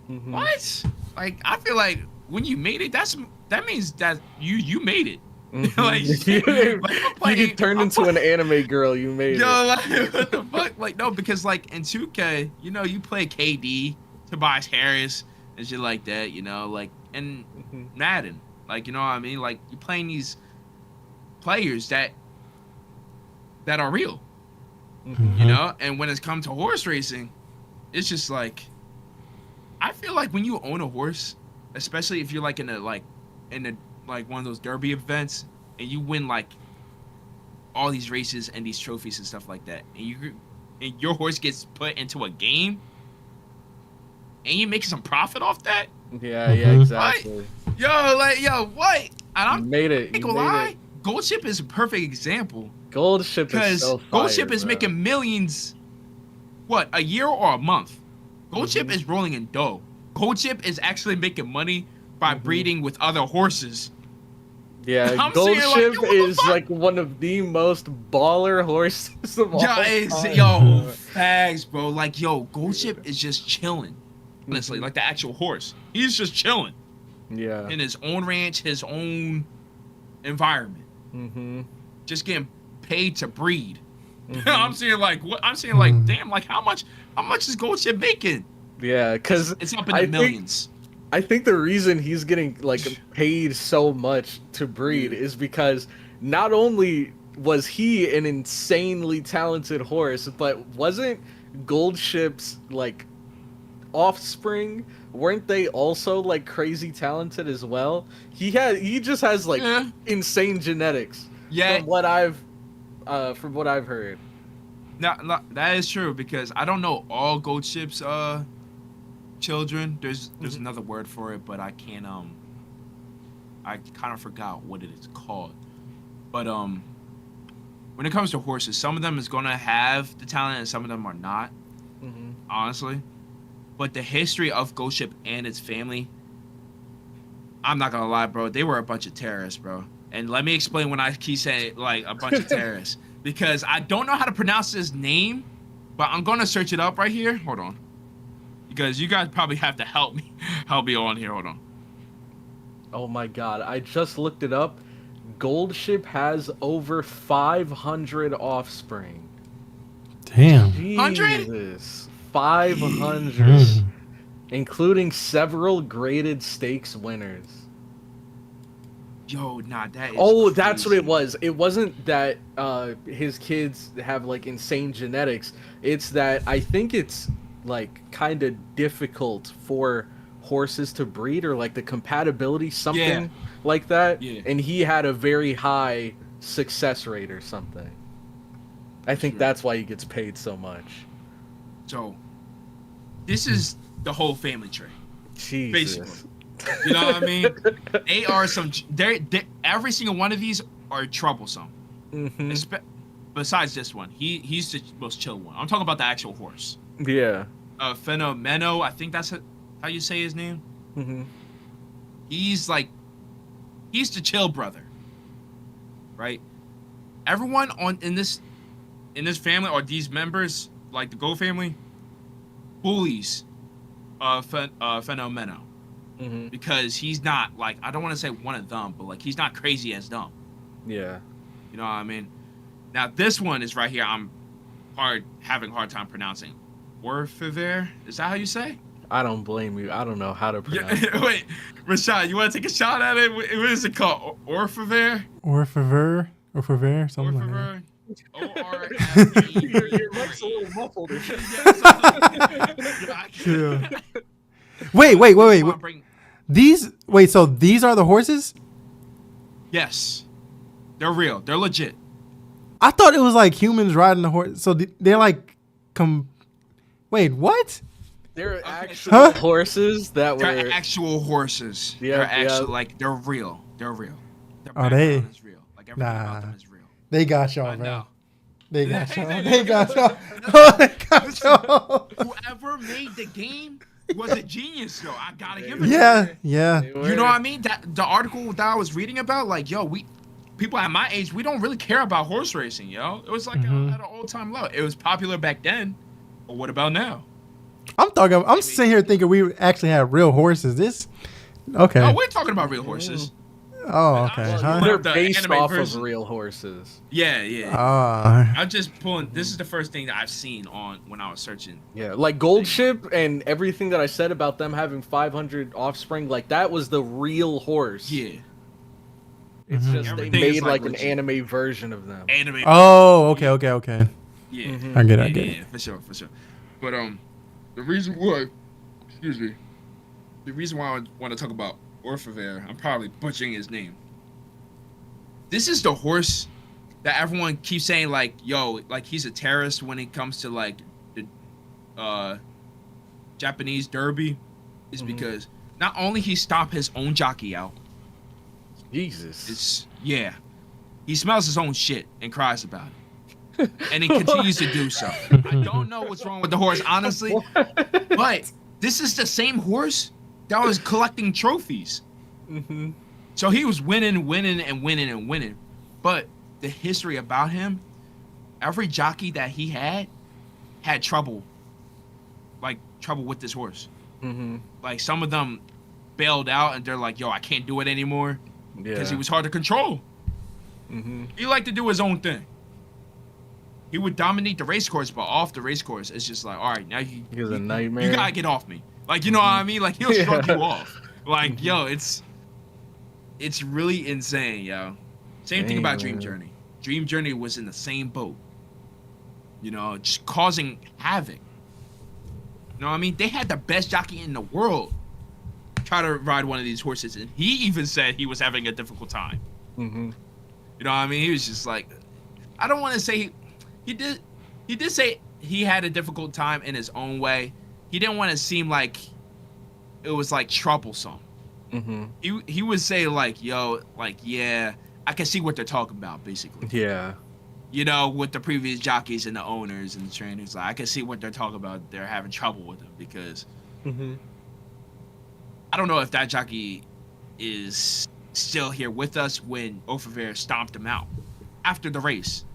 Mhm. What? Like I feel like when you made it, that means that you made it. Mhm. Like, I'm you get turned I'm into an anime girl. You made Yo, it. like what the fuck? Like no, because like in 2K, you play KD, Tobias Harris, and shit like that. Like and Mhm. Madden, like you know what I mean. Like you're playing these players that are real. Mhm. And when it's come to horse racing, it's just like I feel like when you own a horse, especially if you're like in a one of those derby events and you win like all these races and these trophies and stuff like that, and your horse gets put into a game and you make some profit off that. Yeah, yeah, Mhm. exactly. What? And You I'm made it. not You gonna made lie, it. Gold Ship is a perfect example. Gold Ship is Because so fire, Gold Ship is bro. making millions, what, a year or a month? Gold Ship Mhm. is rolling in dough. Gold Ship is actually making money by Mhm. breeding with other horses. Yeah, I'm Gold saying, like, Ship yo, what the is fuck? like one of the most baller horses of all time. Fags, bro. Like, yo, Gold Ship is just chilling. Honestly, Mhm. like the actual horse. He's just chilling Yeah. in his own ranch, his own environment. Mm-hmm. Just getting paid to breed. Mhm. I'm saying, like, what? I'm saying, like, Mhm. damn, like, how much is Gold Ship making? Yeah, because It's up in the millions. I think the reason he's getting like paid so much to breed Yeah. is because not only was he an insanely talented horse, but wasn't Gold Ship's like offspring, weren't they also like crazy talented as well? He just has like Yeah. insane genetics. Yeah. From what I've heard. No, that is true because I don't know all Gold Ship's children. There's Mhm. another word for it, but I can't I kind of forgot what it is called. But when it comes to horses, some of them is gonna have the talent and some of them are not, Mm-hmm. honestly. But the history of Ghost Ship and its family, I'm not gonna lie, bro, they were a bunch of terrorists, bro. And let me explain when I keep saying like a bunch of terrorists. Because I don't know how to pronounce his name, but I'm gonna search it up right here. Hold on. Because you guys probably have to help me on here. Hold on. Oh my god, I just looked it up. Gold Ship has over 500 offspring. Damn. 100? Jesus. 500. Mm. Including several graded stakes winners. Yo, nah, that is Oh, that's what crazy. it was. It wasn't that his kids have like insane genetics. It's that I think it's like kind of difficult for horses to breed, or like the compatibility, something like that. Yeah. And he had a very high success rate or something. I think Sure. that's why he gets paid so much. So, this is the whole family tree. Jesus. Basically. You know what I mean? They are every single one of these are troublesome. Mhm. Besides this one, he's the most chill one. I'm talking about the actual horse. Yeah. Fenomeno, I think that's how you say his name. Mhm. He's the chill brother, right? Everyone in this family, or these members, like the Go family, bullies Fenomeno. Mm-hmm. Because he's not like, I don't want to say one of them, but like he's not crazy as dumb. Yeah. You know what I mean? Now this one is right here. I'm having a hard time pronouncing. Orfever? Is that how you say? I don't blame you. I don't know how to pronounce it. Wait, Rashad, you want to take a shot at it? What is it called? Orfever? Orfever, something like that. Orfe. Your mic's a little muffled. Yeah. Wait. So these are the horses? Yes, they're real. They're legit. I thought it was like humans riding the horse. So they're like, wait, what? They're actual Huh? horses that were. They're actual horses. Yeah, they're actual, yeah. like they're real. They're real. Their Are they? background is real. Like everything about them is real. They got y'all, I bro. know. They got They- y'all. they- They got y'all. They got Listen, y'all. whoever made the game was a genius, though. I gotta give it. Yeah. They were. You know what I mean? That the article that I was reading about, like, yo, people at my age, we don't really care about horse racing, yo. It was like at an all-time low. It was popular back then, but what about now? I'm sitting here thinking we actually have real horses. Okay. No, we're talking about real horses. Oh, okay. Well, Huh? They're The based anime off version. of real horses. Yeah. I'm just pulling. This is the first thing that I've seen on when I was searching. Yeah, like Gold Ship and everything that I said about them having 500 offspring, like that was the real horse. Yeah. It's just Everything they is, made like, like an legit. anime version of them. Anime. Oh, okay. Yeah. Mhm. I get Yeah, it. yeah, for sure. But the reason why, the reason why I want to talk about Orfever, I'm probably butchering his name. This is the horse that everyone keeps saying, like, yo, like he's a terrorist when it comes to like the Japanese derby, is because not only he stomped his own jockey out, Jesus. he smells his own shit and cries about it. And he continues to do so. I don't know what's wrong with the horse, honestly. But this is the same horse that was collecting trophies. Mm-hmm. So he was winning. But the history about him, every jockey that he had trouble. Like, trouble with this horse. Mm-hmm. Like, some of them bailed out and they're like, yo, I can't do it anymore. Yeah. Because he was hard to control. Mm-hmm. He liked to do his own thing. He would dominate the race course, but off the race course, it's just like, all right, now He was a nightmare. you gotta get off me. Like, you know what I mean? Like, he'll shrug you off. Like, yo, it's really insane, yo. Same thing about Dream man. Journey. Dream Journey was in the same boat. You know, just causing havoc. You know what I mean? They had the best jockey in the world try to ride one of these horses, and he even said he was having a difficult time. Mm-hmm. You know what I mean? He was just like, I don't want to say he did say he had a difficult time in his own way. He didn't want to seem like it was like troublesome. Mm-hmm. He would say like, yo, like, yeah, I can see what they're talking about, basically. Yeah. You know, with the previous jockeys and the owners and the trainers, like, I can see what they're talking about. They're having trouble with him because Mm-hmm. I don't know if that jockey is still here with us when Orfever stomped him out after the race.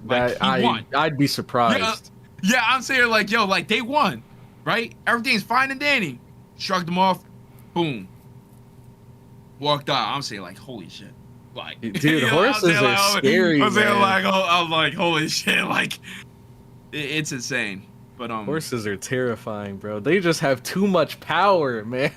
Like, he won. I'd be surprised. Yeah, I'm saying like, yo, like they won, right? Everything's fine and dandy. Shrugged them off, boom. Walked out. I'm saying like, holy shit, like, Dude, you know, horses I'm saying, are like, scary, I'm saying man. like, I'm like, holy shit, like, it's insane. But Horses are terrifying, bro. They just have too much power, man.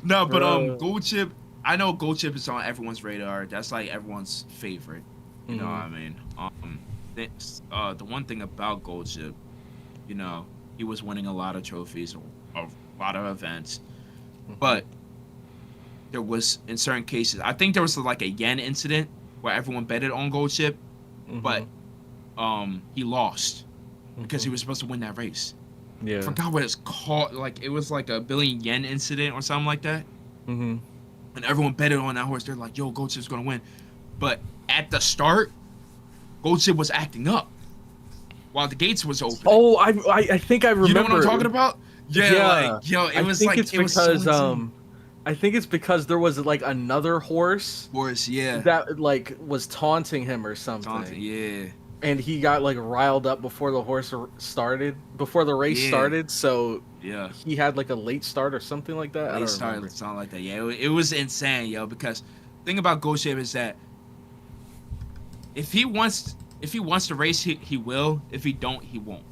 No, but Bro. Gold Chip. I know Gold Chip is on everyone's radar. That's like everyone's favorite. You know what I mean? The one thing about Gold Chip, you know, he was winning a lot of trophies, a lot of events, but there was in certain cases. I think there was like a yen incident where everyone betted on Gold Chip, but he lost because he was supposed to win that race. Yeah. I forgot what it's called. Like, it was like a 1 billion yen incident or something like that. Mm-hmm. And everyone betted on that horse. They're like, yo, Gold Chip's gonna win. But at the start, Gold Chip was acting up while the gates was open. Oh, I think I remember. You know what I'm talking about? Yeah. Like, yo, it was like, it's it was so because insane. I think it's because there was like another horse Horse, yeah. that like was taunting him or something. Yeah. and he got like riled up before the before the race Yeah. started. So Yeah. he had like a late start or something like that. I don't remember. Something like that. Yeah, it was insane, yo. Because thing about Ghost Shape is that if he wants to race, he will. If he don't, he won't.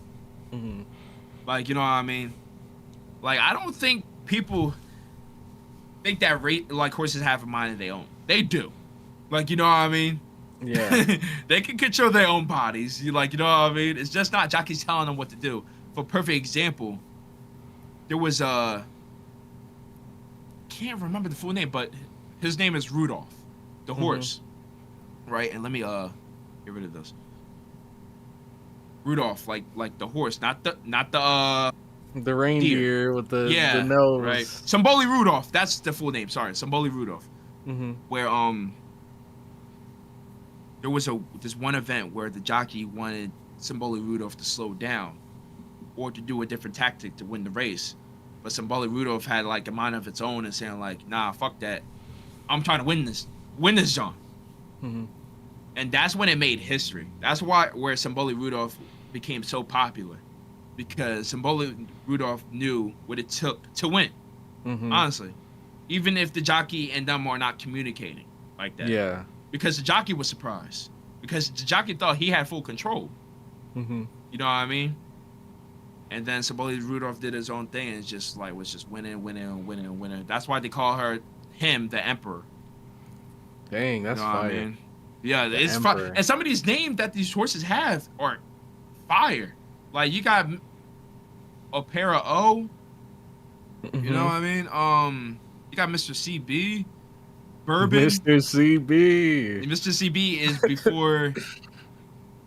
Hmm. Like, you know what I mean? Like, I don't think people think that like horses have a mind of their own. They do. Like, you know what I mean? Yeah. They can control their own bodies. You know what I mean? It's just not jockeys telling them what to do. For a perfect example, there was can't remember the full name, but his name is Rudolph, the horse, right? And let me get rid of this. Rudolph, like the horse, not the The reindeer with the nose. right. Samboli Rudolph, that's the full name. Sorry, Samboli Rudolph. Hmm. Where there was this one event where the jockey wanted Samboli Rudolph to slow down or to do a different tactic to win the race. But Samboli Rudolph had like a mind of its own and saying like, nah, fuck that. I'm trying to win this John. Hmm. And that's when it made history. That's where Samboli Rudolph became so popular. Because Samboli Rudolph knew what it took to win. Hmm. Honestly. Even if the jockey and them are not communicating like that. Yeah. Because the jockey was surprised. Because the jockey thought he had full control. Hmm. You know what I mean? And then Samboli Rudolph did his own thing and was just winning. That's why they call him the Emperor. Dang, that's You know what fire. I mean? Yeah, The it's fire. Emperor. And some of these names that these horses have are fire. Like you got Opera O. You know what I mean? You got Mr. CB, Bourbon. Mr. CB. Mr. CB is before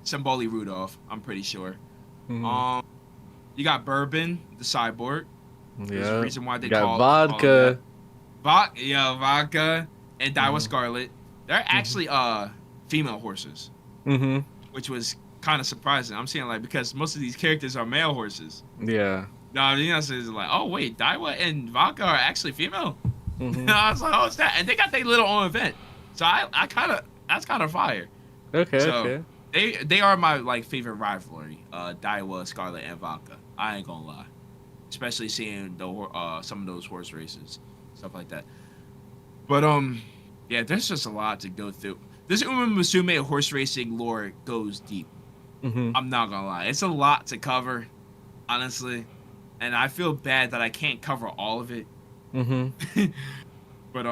Samboli Rudolph, I'm pretty sure. Mhm. You got Bourbon, the cyborg. There's a Yeah. reason why they Got call vodka. Vodka and Daiwa Scarlet. They're actually female horses, Hmm. which was kind of surprising. I'm seeing like because most of these characters are male horses. Yeah. No, you know, so it's like, oh wait, Daiwa and Vodka are actually female. Hmm. I was like, oh, it's that, and they got their little own event. So that's kind of fire. Okay. So, Okay. They are my like favorite rivalry, Daiwa, Scarlet, and Vodka. I ain't gonna lie, especially seeing the some of those horse races, stuff like that. But yeah, there's just a lot to go through. This Uma Musume horse racing lore goes deep. Hmm. I'm not gonna lie, it's a lot to cover, honestly, and I feel bad that I can't cover all of it. Hmm. But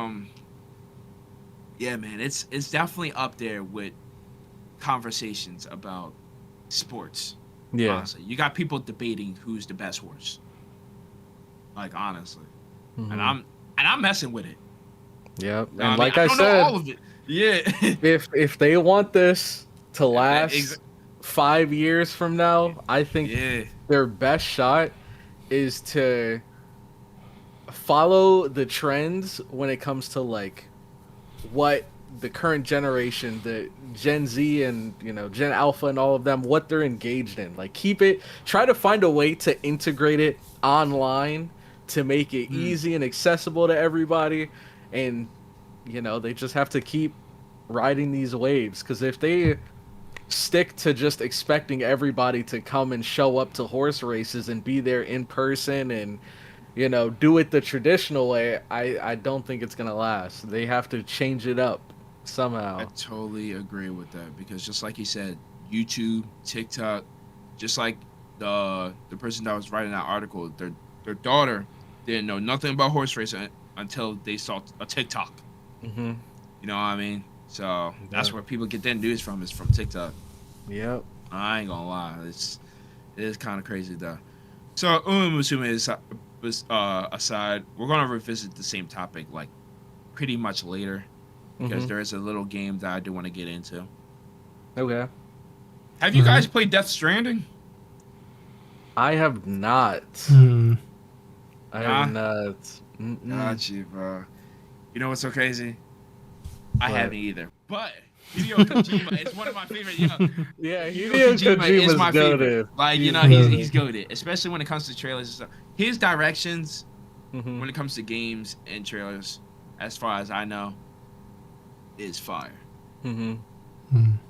yeah, man, it's definitely up there with conversations about sports. Yeah. Honestly, you got people debating who's the best horse. Like honestly, Mhm. and I'm messing with it. Yep. You know And what like I I don't know said, all of it. Yeah. if they want this to last ex- 5 years from now, I think yeah. their best shot is to follow the trends when it comes to like what the current generation, the Gen Z and Gen Alpha and all of them, what they're engaged in. Like try to find a way to integrate it online to make it easy and accessible to everybody, and they just have to keep riding these waves, because if they stick to just expecting everybody to come and show up to horse races and be there in person and do it the traditional way, I don't think it's gonna last. They have to change it up somehow. I totally agree with that because just like you said, YouTube, TikTok, just like the person that was writing that article, their daughter didn't know nothing about horse racing until they saw a TikTok. Mm-hmm. You know what I mean? So that's Yeah. where people get their news from, is from TikTok. Yep. I ain't gonna lie, it is kind of crazy though. So Uma Musume aside, we're gonna revisit the same topic like pretty much later because Mhm. there is a little game that I do want to get into. Okay. Have you guys played Death Stranding? I have not. Hmm. I have not. Got you, bro. You know what's so crazy? I What? haven't either. But Hideo Kojima is one of my favorite. Yeah, Hideo Kojima is my favorite. Like He's he's goated, especially when it comes to trailers and stuff. His directions Mm-hmm. when it comes to games and trailers, as far as I know, is fire. Mm-hmm.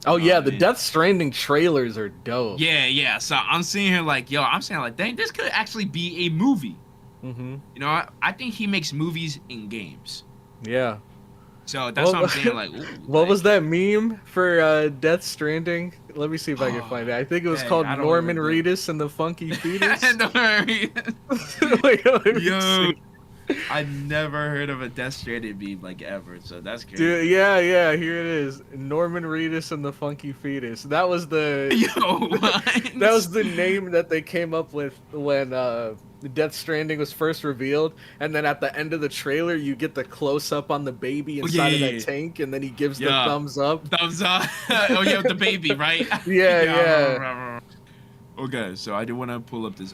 Oh yeah, I the mean- Death Stranding trailers are dope. Yeah. So I'm seeing here like, yo, I'm saying like, dang, this could actually be a movie. Mm-hmm. You know, I think he makes movies in games. Yeah. So that's Well, what I'm saying. Like, ooh, What like, was that meme for Death Stranding? Let me see if I can find it. I think it was dang, called I don't Norman remember. Reedus and the Funky Fetus. Don't worry. Wait, let me Yo, see. I never heard of a Death Stranding meme like ever. So that's crazy. Dude, yeah, here it is. Norman Reedus and the Funky Fetus. That was the Yo, what? that was the name that they came up with when Death Stranding was first revealed, and then at the end of the trailer, you get the close up on the baby inside of that tank, and then he gives the Yeah. thumbs up. Thumbs up. Oh yeah, with the baby, right? Yeah. Okay, so I did want to pull up this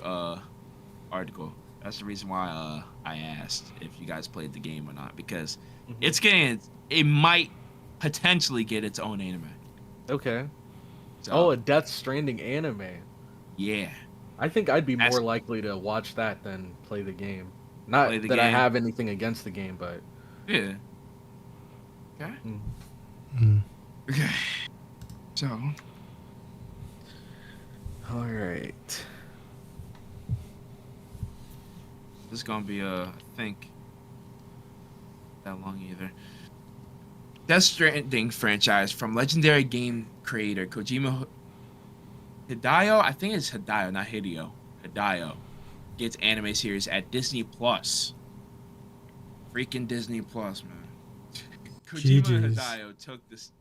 article. That's the reason why I asked if you guys played the game or not, because it might potentially get its own anime. Okay. So, Oh, a Death Stranding anime. yeah. I think I'd be That's- more likely to watch that than play the game. Not Play the that I game. have anything against the game, but Yeah. Okay. Mm. Okay. So, all right. this is gonna be I think that long either. Death Stranding franchise from legendary game creator Kojima Hideo. I think it's Hideo, not Hideo. Hideo gets anime series at Disney Plus. Freaking Disney Plus, man. Kojima GG's. Hideo took this.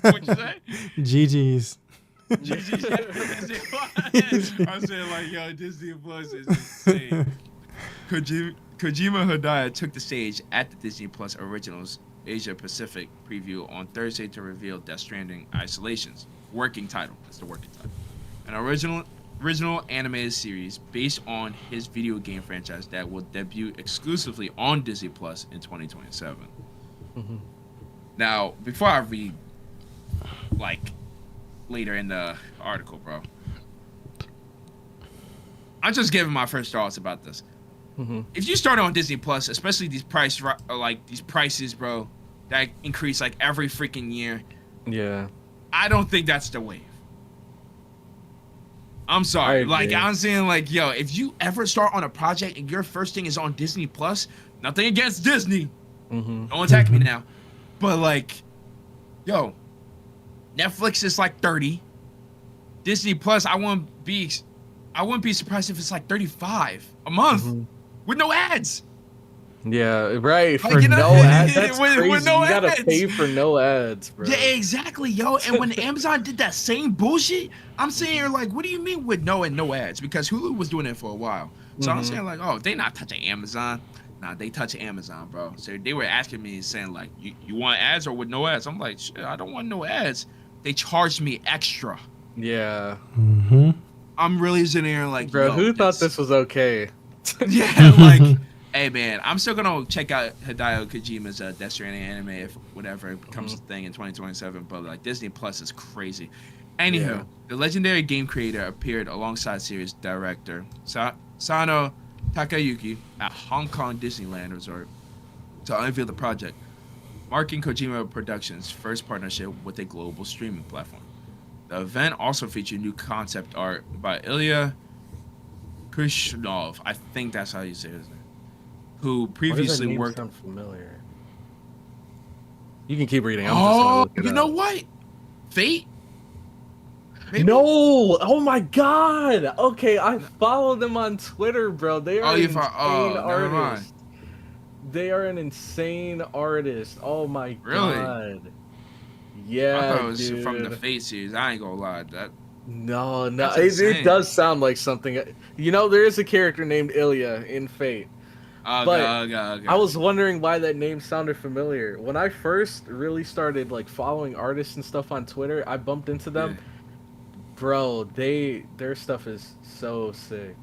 What'd you say? GG's. Disney Plus. I'm saying like, yo, Disney Plus is insane. Kojima Hideo took the stage at the Disney Plus Originals Asia Pacific preview on Thursday to reveal Death Stranding Isolations. Working title. That's the working title. An original animated series based on his video game franchise that will debut exclusively on Disney Plus in 2027. Mm-hmm. Now, before I read, like, later in the article, bro, I'm just giving my first thoughts about this. Mm-hmm. If you start on Disney Plus, especially these prices, bro, that increase like every freaking year, Yeah. I don't think that's the wave. I'm sorry. I Like, agree. I'm saying, like, yo, if you ever start on a project and your first thing is on Disney Plus, nothing against Disney. Mm-hmm. Don't attack me now. But, like, yo, Netflix is like 30. Disney Plus, I wouldn't be surprised if it's like 35 a month Mhm. with no ads. Yeah, right. For Like, you know, no ads, that's with crazy. no You gotta ads. pay for no ads, bro. Yeah, exactly, yo. And when Amazon did that same bullshit, I'm saying here, like, what do you mean with no ads? Because Hulu was doing it for a while. So I'm Mhm. saying, like, oh, they not touching Amazon. Nah, they touch Amazon, bro. So they were asking me, saying, like, you want ads or with no ads? I'm like, shit, I don't want no ads. They charged me extra. Yeah, Mm-hmm. I'm really sitting here like, bro. yo, Who thought this was okay? Yeah, like, hey, man, I'm still gonna check out Hideo Kojima's Death Stranding anime if whatever becomes a thing in 2027. But like, Disney Plus is crazy. Anywho, Yeah. the legendary game creator appeared alongside series director Sano Takayuki at Hong Kong Disneyland Resort to unveil the project, marking Kojima Productions' first partnership with a global streaming platform. The event also featured new concept art by Ilya Krishnov, I think that's how you say his name, who Why does that previously name worked. sound familiar? You can keep reading. I'm just gonna Oh, look it you know up. what? Fate? Maybe? No! Oh my god! Okay, I follow them on Twitter, bro. They are Oh, an you insane never mind. artist. They are an insane artist. Oh my Really? god. Yeah, I thought it was dude. from the Fate series. I ain't gonna lie. That No, That's it insane. does sound like something. You know, there is a character named Ilya in Fate. But okay. I was wondering why that name sounded familiar. When I first really started like following artists and stuff on Twitter, I bumped into them. Yeah. Bro, their stuff is so sick.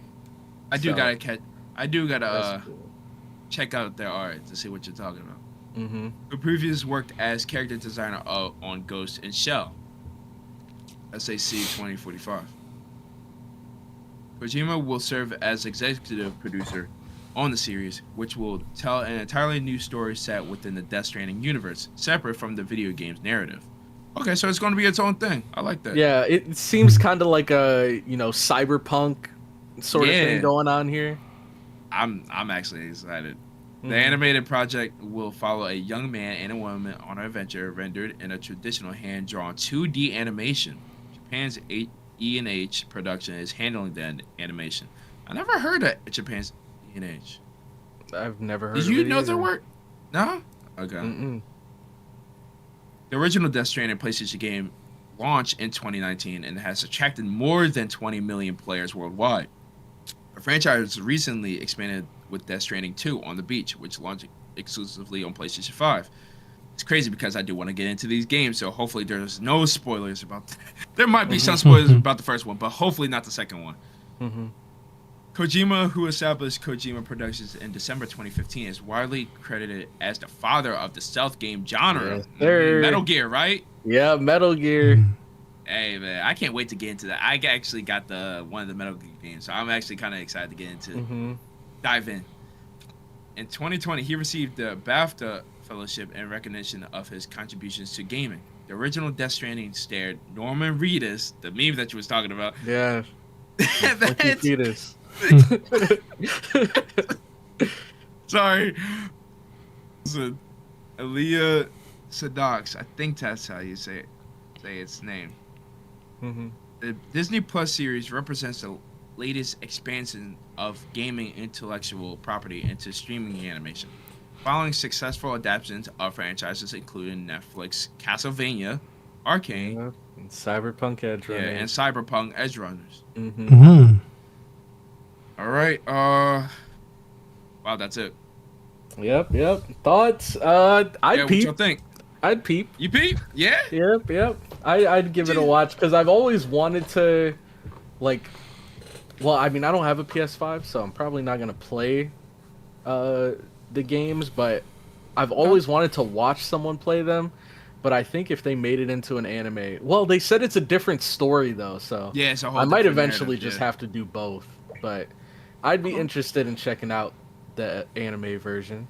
I do So, gotta that's cool. check out their art to see what you're talking about. Mm-hmm. Who previously worked as character designer on Ghost and Shell. SAC 2045. Kojima will serve as executive producer on the series, which will tell an entirely new story set within the Death Stranding universe, separate from the video game's narrative. Okay, so it's going to be its own thing. I like that. Yeah, it seems kind of like a cyberpunk sort of thing Yeah. going on here. I'm actually excited. The Mhm. animated project will follow a young man and a woman on an adventure rendered in a traditional hand-drawn 2D animation. Japan's E&H production is handling the animation. I never heard of Japan's E&H. I've never heard Did of you it know their either. work? No? Okay. Mm-mm. The original Death Stranding PlayStation game launched in 2019 and has attracted more than 20 million players worldwide. The franchise recently expanded with Death Stranding 2 on the Beach, which launched exclusively on PlayStation 5. It's crazy because I do want to get into these games, so hopefully there's no spoilers about. There might be some spoilers about the first one, but hopefully not the second one. Mm-hmm. Kojima, who established Kojima Productions in December 2015, is widely credited as the father of the stealth game genre. Yes, sir. Metal Gear, right? Yeah, Metal Gear. Hey man, I can't wait to get into that. I actually got one of the Metal Gear games, so I'm actually kind of excited to get into Mm-hmm. dive in. In 2020, he received the BAFTA Fellowship in recognition of his contributions to gaming. The original Death Stranding starred Norman Reedus, the meme that you was talking about. Yeah. That's- Fetus. Sorry. So, Elia Sadox, I think that's how you say its name. Mm-hmm. The Disney Plus series represents the latest expansion of gaming intellectual property into streaming animation. Following successful adaptations of franchises including Netflix, Castlevania, Arcane, Yeah. And Cyberpunk Edge yeah, and Cyberpunk Edge Runners. Mm-hmm. Mm-hmm. All right, wow, that's it. Yep. Thoughts? I'd Yeah, what peep. you think? I'd peep. You peep? Yeah. Yep. I'd give it a watch because I've always wanted to, like, well, I mean, I don't have a PS5, so I'm probably not gonna play, the games, but I've always wanted to watch someone play them. But I think if they made it into an anime, well, they said it's a different story though, so Yeah, it's a whole I might different eventually narrative, just yeah. have to do both. But I'd be interested in checking out the anime version.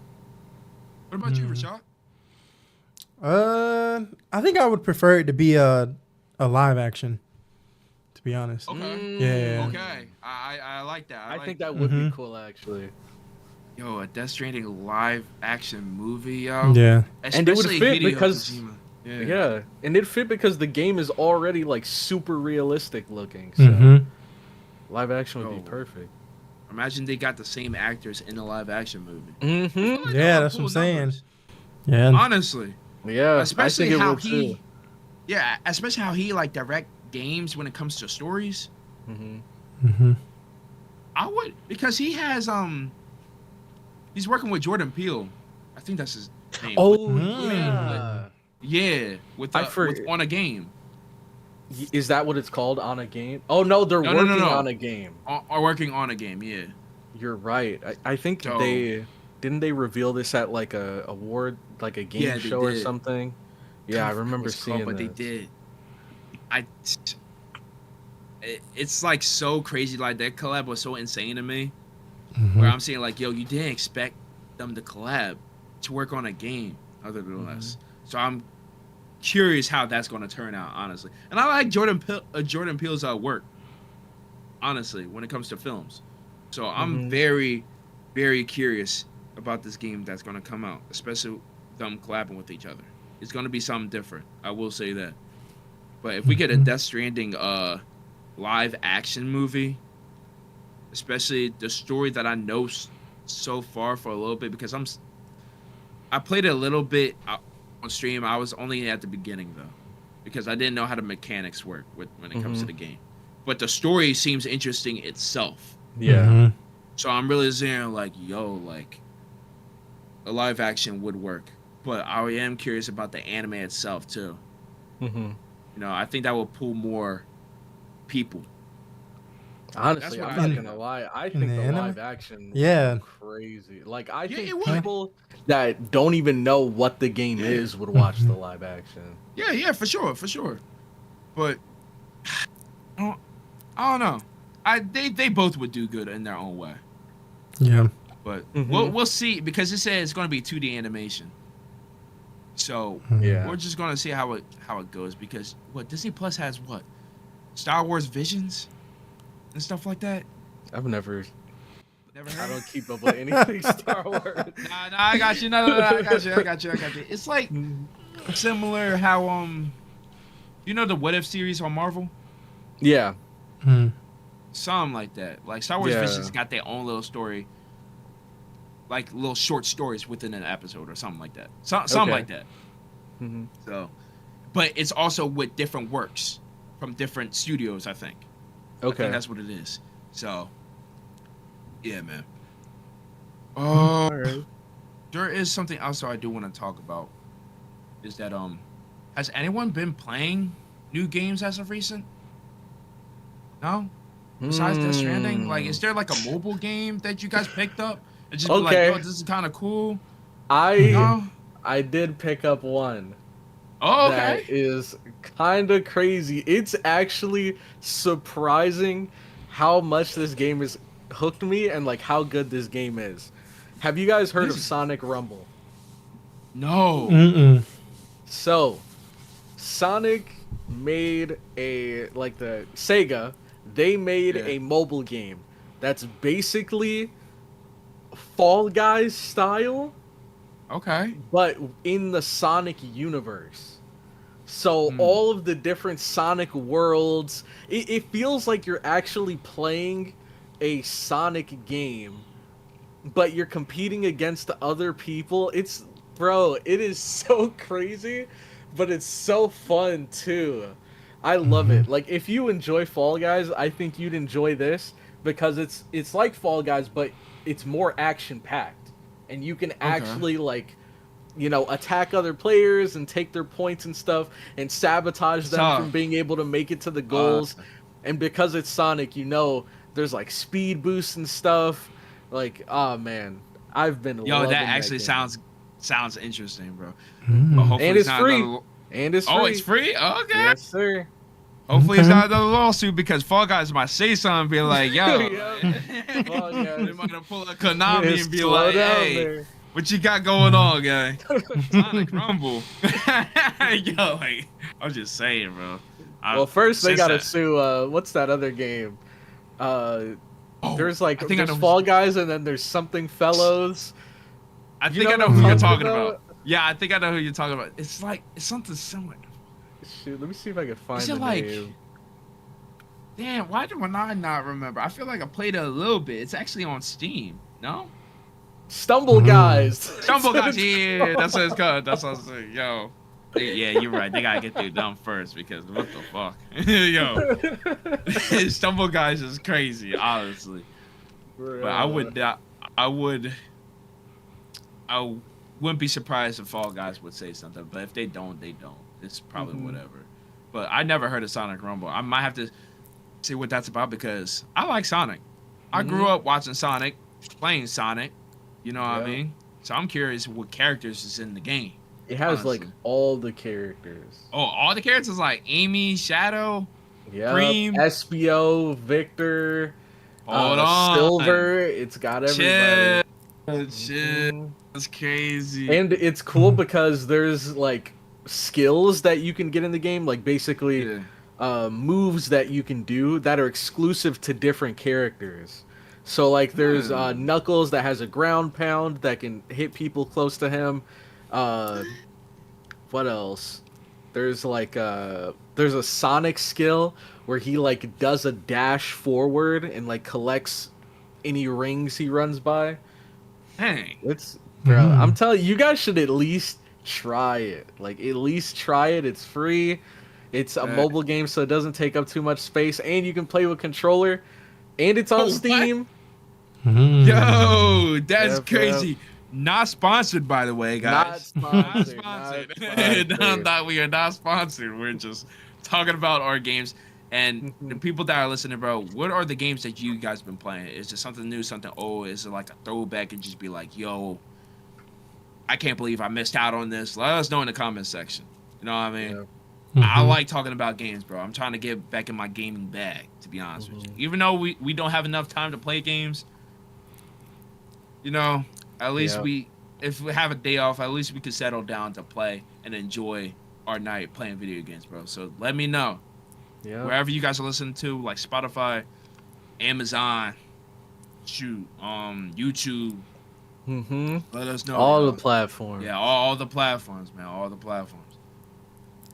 What about you, Rashad? I think I would prefer it to be a live action. To be honest. Okay. Yeah. Okay. I like that. I like think that would be Mhm. cool, actually. Yo, a Death Stranding live action movie, yo. Yeah. And it would Especially fit Hideo because- Kojima. Yeah, and it fit because the game is already like super realistic looking. So Mm-hmm. live action would Yo. be perfect. Imagine they got the same actors in the live action movie. Mm-hmm. Yeah, that's what I'm saying. Yeah. Honestly, Yeah, especially I think it how would too. especially how he like direct games when it comes to stories. Mm-hmm. Mm-hmm. I would, because he has he's working with Jordan Peele. I think that's his name. Oh Mm. yeah. With on a game. Is that what it's called, on a game? Oh no, they're No, no, working no, no. on a game. Are working on a game, yeah. You're right. I think So- they didn't they reveal this at like a award, like a game Yeah, they show or did. something. Yeah, I forgot what remember it's called, seeing but they this. did. It's like so crazy. Like that collab was so insane to me. Mm-hmm. Where I'm saying like, yo, you didn't expect them to collab to work on a game, other than us. So I'm curious how that's going to turn out, honestly. And I like Jordan Peele's work, honestly, when it comes to films. So I'm very, very curious about this game that's going to come out, especially them collabing with each other. It's going to be something different. I will say that. But if we get a Death Stranding live action movie, especially the story that I know so far for a little bit, because I played it a little bit on stream. I was only at the beginning though, because I didn't know how the mechanics work when it comes to the game. But the story seems interesting itself. Yeah. Mm-hmm. So I'm really saying like, yo, like a live action would work. But I am curious about the anime itself too. Mm-hmm. You know, I think that will pull more people. Honestly, That's what I'm I not think. gonna lie. I think the anime? live action Yeah. would be crazy. Like I Yeah, think it would. people that don't even know what the game is would watch the live action. Yeah, for sure. But I don't know. They both would do good in their own way. Yeah. But Mhm. we'll see, because it says it's going to be 2D animation. So Yeah. we're just gonna see how it goes because Disney Plus has Star Wars Visions and stuff like that. I've never. Never I heard. don't keep up with anything Star Wars. Nah, I got you. No, I got you. It's like similar how you know the What If series on Marvel? Yeah. Something like that. Like Star Wars Yeah. Visions got their own little story, like little short stories within an episode or something like that. Something Okay. like that. Mm-hmm. So, but it's also with different works from different studios. I think. I Okay. think that's what it is. So, yeah, man. All right. There is something else I do want to talk about. Is that has anyone been playing new games as of recent? No. Besides Death Stranding, like, is there like a mobile game that you guys picked up and just be like, yo, this is kind of cool? No? I did pick up one. Oh, okay. That is kind of crazy. It's actually surprising how much this game has hooked me and like how good this game is. Have you guys heard of Sonic Rumble? No. So, Sonic made the Sega, they made a mobile game that's basically Fall Guys style, Okay. but in the Sonic universe. So all of the different Sonic worlds, it feels like you're actually playing a Sonic game, but you're competing against other people. It is so crazy, but it's so fun too. I love it. Like, if you enjoy Fall Guys, I think you'd enjoy this because it's like Fall Guys, but it's more action packed, and you can actually attack other players and take their points and stuff and sabotage them from being able to make it to the goals. And because it's Sonic, there's like speed boosts and stuff. Like, oh man, I've been Yo, loving that actually game. sounds interesting, bro. And it's free. Oh, it's free? Okay. Yes, sir. Hopefully it's not another lawsuit because Fall Guys might say something and be like, yo. Fall Guys. They might have pulled a Konami and be Slow like, down hey, there. what you got going on, guy? Sonic Rumble. Yo, like, I'm just saying, bro. Well, first they gotta sue, what's that other game? There's Fall Guys and then there's Something Fellows. I think I know who you're talking about. Yeah, I think I know who you're talking about. It's something similar. Shoot, let me see if I can find the name. Damn, why do I not remember? I feel like I played it a little bit. It's actually on Steam. No? Stumble Guys. Stumble Guys, yeah, that's what it's called. That's what I'm saying. Yo. Yeah, you're right. They gotta get through them first because what the fuck? Yo. Stumble Guys is crazy, honestly. But I wouldn't be surprised if Fall Guys would say something, but if they don't, they don't. It's probably whatever. But I never heard of Sonic Rumble. I might have to see what that's about because I like Sonic. I grew up watching Sonic, playing Sonic. You know what I mean? So I'm curious what characters is in the game. It has like all the characters. Oh, all the characters like Amy, Shadow, Cream, SBO, Victor, on. Silver. It's got everybody. Shit. That's crazy. And it's cool because there's like skills that you can get in the game, like basically moves that you can do that are exclusive to different characters. So like there's Knuckles that has a ground pound that can hit people close to him. What else? There's like there's a Sonic skill where he like does a dash forward and like collects any rings he runs by. Dang. Bro, I'm telling you, you guys should at least try it. Like, at least try it. It's free. It's a mobile game, so it doesn't take up too much space. And you can play with controller. And it's on Steam. Yo, that's crazy. Not sponsored, by the way, guys. Not sponsored. We are not sponsored. We're just talking about our games. And the people that are listening, bro, what are the games that you guys been playing? Is it something new, something old? Is it like a throwback and just be like, yo, I can't believe I missed out on this? Let us know in the comment section. You know what I mean? Yeah. I like talking about games, bro. I'm trying to get back in my gaming bag, to be honest with you. Even though we don't have enough time to play games, you know, at least we if we have a day off, at least we could settle down to play and enjoy our night playing video games, bro. So let me know. Yeah. Wherever you guys are listening to, like Spotify, Amazon, YouTube. Let us know. All the platforms. Yeah, all the platforms, man. All the platforms.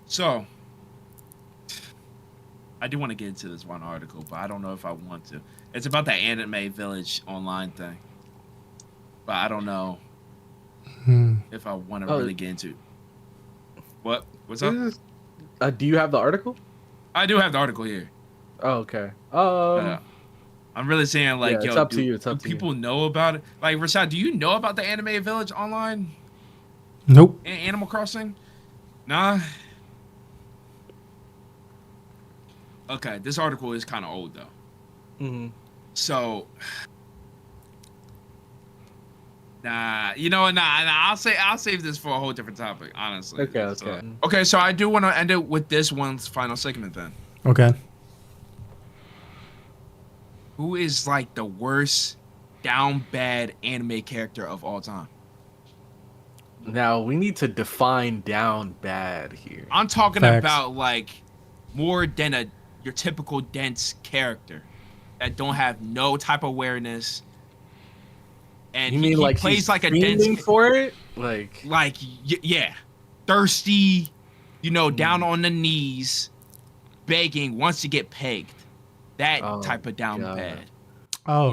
So, I do want to get into this one article, but I don't know if I want to. It's about the Anime Village online thing. But I don't know if I want to really get into it. What's up? Do you have the article? I do have the article here. Oh, okay. I'm really saying, like, it's yo, up to you. It's up to people know about it? Like, Rashad, do you know about the Anime Village online? Nope. Animal Crossing? Nah. Okay, this article is kind of old though. So, you know what? I'll save this for a whole different topic, honestly. Okay. Okay, so I do want to end it with this one's final segment then. Okay. Who is like the worst down bad anime character of all time? Now we need to define down bad here. I'm talking Facts. about like more than your typical dense character that don't have no type of awareness. And You mean he like plays he's like a screaming dense for it? Like yeah, thirsty, down on the knees, begging, wants to get pegged. That type of down bad. Oh.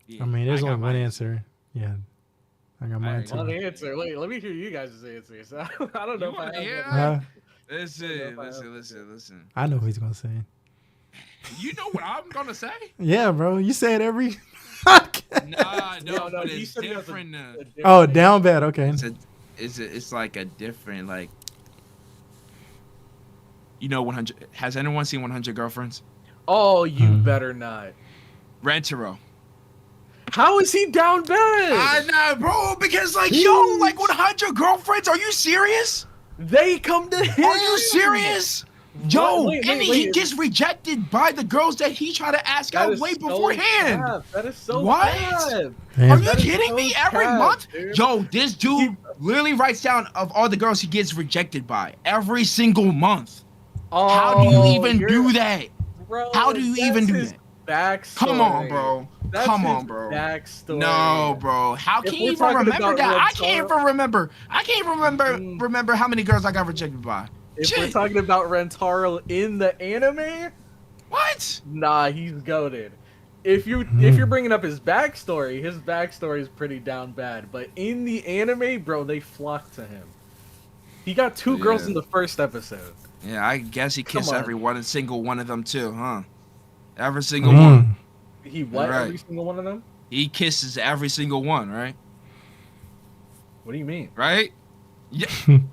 Yeah. I mean, there's I got only one mine. answer. Yeah. I got mine one too. answer. Wait, let me hear you guys' answers. I don't know You if I wanna have hear? one. Listen. I know what he's gonna say. You know what I'm gonna say? Yeah, bro. You say it every podcast. No, but he it's said he has different. a different Oh, name. down bad. Okay. It's like a different, like, 100. Has anyone seen 100 Girlfriends? Oh, you better not. Rentaro. How is he down bad? I know, bro, because like 100 Girlfriends. Are you serious? They come to him. Are you serious? Yo, Wait, he gets rejected by the girls that he tried to ask That out is way so beforehand. bad. That is so What? bad. Damn. Are you That is kidding so me? Every bad, month? dude. Yo, this dude literally writes down of all the girls he gets rejected by every single month. How do you even do that? Bro, How do you even do his that? Backstory. Come on, bro. That's Come his on, bro. Backstory. No, bro. How If can we're you even talking remember about that? Red I can't even remember. I can't remember how many girls I got rejected by. If we're Shit. talking about Rentaro in the anime, What? nah, he's goated. If you're bringing up his backstory is pretty down bad. But in the anime, bro, they flock to him. He got two girls in the first episode. Yeah, I guess he kissed Come on. every single one of them too, huh? Every single one. He what? Right. Every single one of them? He kisses every single one, right? What do you mean? Right? Yeah.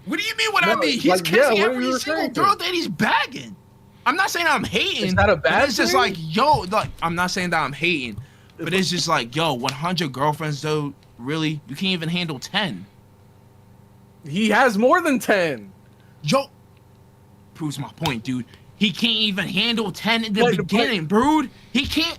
What do you mean? What I No, mean? He's like, kissing yeah, what are every you single referring to? girl that he's bagging. I'm not saying I'm hating. Is that a but bad It's just thing? like, yo, like I'm not saying that I'm hating, but it's just like, yo, 100 girlfriends though. Really, you can't even handle 10. He has more than 10. Yo, proves my point, dude. He can't even handle 10 in the But- beginning, dude. He can't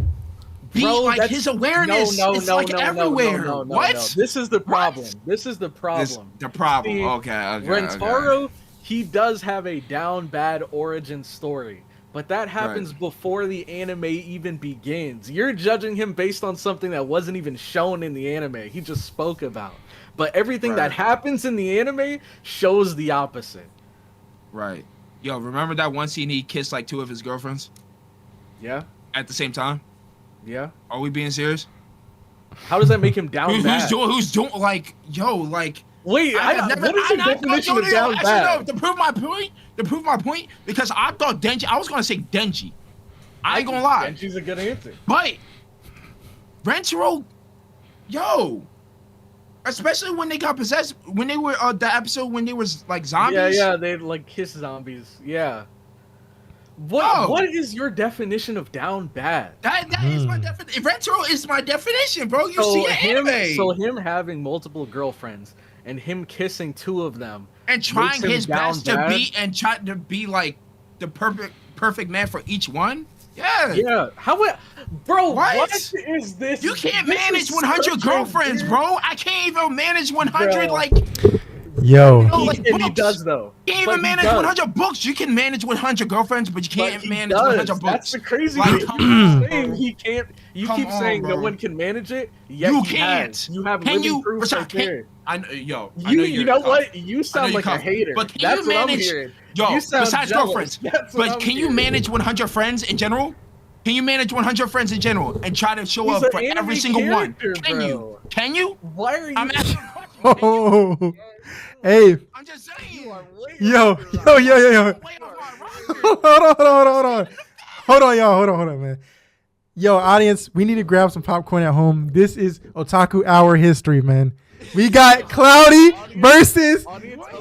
be Bro, like that's- his awareness. It's like everywhere. What? No. This is the problem. What? This is the problem. The problem. See, Okay. Rentaro, he does have a down bad origin story, but that happens before the anime even begins. You're judging him based on something that wasn't even shown in the anime. He just spoke about. But everything that happens in the anime shows the opposite. Right. Yo, remember that one scene he kissed like 2 of his girlfriends Yeah? at the same time? Yeah? Are we being serious? How does that make him down bad? Who's doing like, yo, like. Wait, what is the definition of down bad? To prove my point, because I thought Denji, I was gonna say Denji. I ain't gonna lie. Denji's a good answer. But Rentaro, yo, especially when they got possessed, when they were the episode when they was like zombies. Yeah, they like kiss zombies. Yeah. What is your definition of down bad? That is my definition. Rentaro is my definition, bro. You see him, anime. So him having multiple girlfriends and him kissing 2 of them and trying makes him his down best to bad? be and trying to be like the perfect man for each one. Yeah. Yeah. Bro, What? what is this? You can't This manage is 100 such a girlfriends, weird- bro. I can't even manage 100 Bro. like Yo, like And he books. does though. You can't But even he manage does. 100 books. You can manage 100 girlfriends, but you But can't he manage does. 100 books. That's the crazy Like, thing. come You on, keep saying bro. he can't. You Come keep on, saying no bro. one can manage it. Yet You he can't. has. You have Can living you, proof Rashad, right there. I know, yo. I You, know you you're know tough. what? You I sound know like you're a tough. hater. But can That's you what I'm manage? hearing. Yo, You sound besides jealous. girlfriends, That's what but I'm can you hearing. manage 100 friends in general? Can you manage 100 friends in general and try to show He's up an for anime every single one? character, Can you? bro. Can you? Why are you? I'm asking a question. Can you? oh, hey, I'm just saying. You are way yo, off your yo, rocker. yo, yo, yo. Way off my Hold rocker. on, hold on, y'all, hold on, man. Yo, audience, we need to grab some popcorn at home. This is Otaku Hour history, man. We got Cloudy versus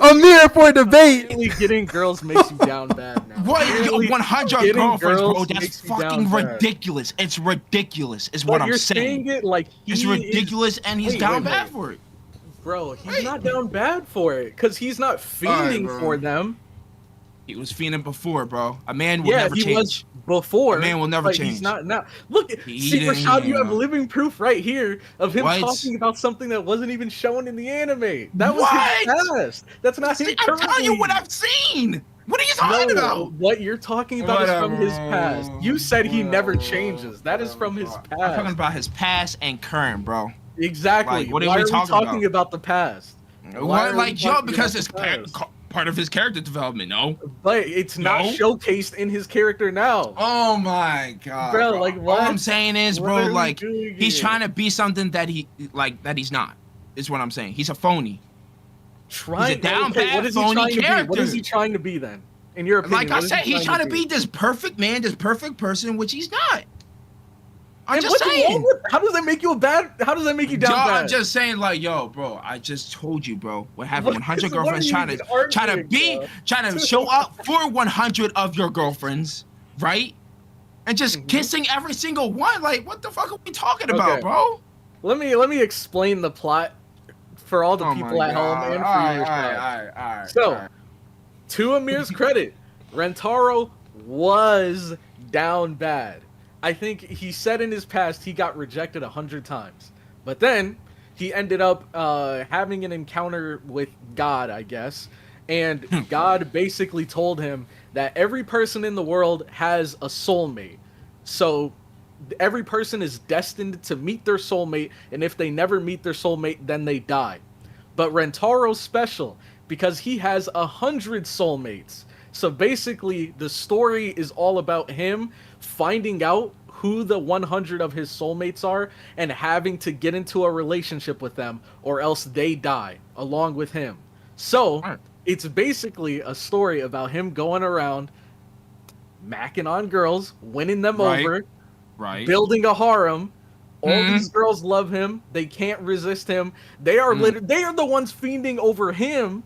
Amir for debate. Really getting girls makes you down bad now. What? Really 100 getting girlfriends, bro. girls That's makes you fucking down bad. ridiculous. It's ridiculous, is But what I'm you're saying. saying it like It's he ridiculous, and he's Wait, down wait, bad wait. for it. Bro, he's Wait. not down bad for it because he's not fiending bro. for them. He was fiending before, bro. A man will Yeah, never he change. was before. A man will never but change. He's not now. Look, He see, didn't, Rashad, you yeah. have living proof right here of him What? talking about something that wasn't even shown in the anime. That was What? his past. That's not him See, I'm telling you what I've seen. What are you talking No, about? what you're talking about is from his Whatever. past. You said he never changes. That is from his I'm talking past. about his past and current, bro. Exactly. Like, what are Why we are we talking talking about? about the past? Why What? are we Like, yo, talking because about the it's past? part of his character development, no? But it's not No? showcased in his character now. Oh my god, Bro, like, what? All I'm saying is, What bro, are we like doing he's here? trying to be something that he's not. Is what I'm saying. He's a phony. Trying down okay, bad, what is he phony trying to be? What character. is he trying to be then? In your opinion, Like I what is said, he's trying to be be this perfect man, this perfect person, which he's not. I'm And just what's wrong saying. with- How does that make you a bad? How does that make you down Yo, bad? I'm just saying, like, yo, bro, I just told you, bro. What happened? What 100 is- what girlfriends are you trying even to arguing, trying to show up for 100 of your girlfriends, right? And just kissing every single one. Like, what the fuck are we talking about, Okay. bro? Let me explain the plot for all the Oh people my at home God. and for Alright, yourself. alright. So, to Amir's credit, Rentaro was down bad. I think he said in his past he got rejected 100 times. But then he ended up having an encounter with God, I guess. And God basically told him that every person in the world has a soulmate. So every person is destined to meet their soulmate, and if they never meet their soulmate, then they die. But Rentaro's special because he has 100 soulmates. So basically, the story is all about him finding out who the 100 of his soulmates are and having to get into a relationship with them, or else they die along with him. So it's basically a story about him going around macking on girls, winning them over, Right. building a harem. All Mhm. these girls love him. They can't resist him. They are they are the ones fiending over him,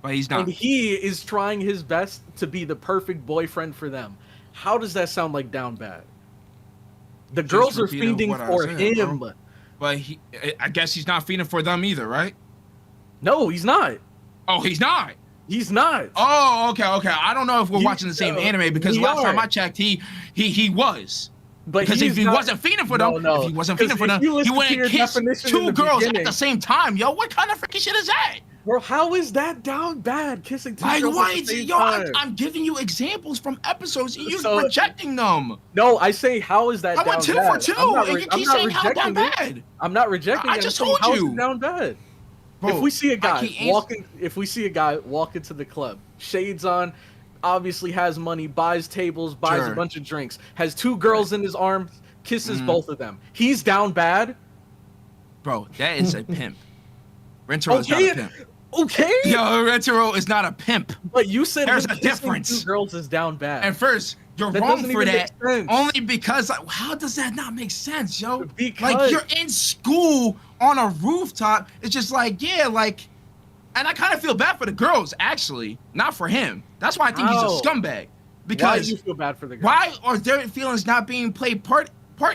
But he's not. and he is trying his best to be the perfect boyfriend for them. How does that sound like down bad? The Just girls are repeating fiending what I for said, him. bro. But I guess he's not feeding for them either, right? No, he's not. Oh, he's not. He's not. Oh, okay. I don't know if we're You- watching the same no, anime because we last time are. I checked, he was. But Because if he's he not- wasn't feeding for them, No, if he wasn't 'cause feeding for if them, you he listen to wouldn't your kiss definition in two the girls beginning- at the same time. Yo, what kind of freaking shit is that? Bro, how is that down bad? Kissing two Like, girls why? at the same Yo, time? I'm giving you examples from episodes and you're So- rejecting them. No, I say how is that I down went 2 bad? for 2, I'm not and re- you I'm keep not saying how down rejecting it. bad. I'm not rejecting I it. just I'm saying, told how is you. it down bad? Bro, If we see a guy can't if we see a guy walk into the club, shades on, obviously has money, buys tables, buys Sure. a bunch of drinks, has two girls in his arms, kisses Mhm. both of them. He's down bad. Bro, that is a pimp. Rentaro is not Okay, a pimp. okay. Yo, Rentaro is not a pimp. But you said There's him a kissing difference. two girls is down bad. And first, you're That wrong doesn't for even that. make sense. Only because, like, how does that not make sense, yo? Because- Like, you're in school on a rooftop. It's just like, yeah, like, and I kind of feel bad for the girls, actually, not for him. That's why I think How? he's a scumbag. Why Because do you feel bad for the girl? why are their feelings not being played part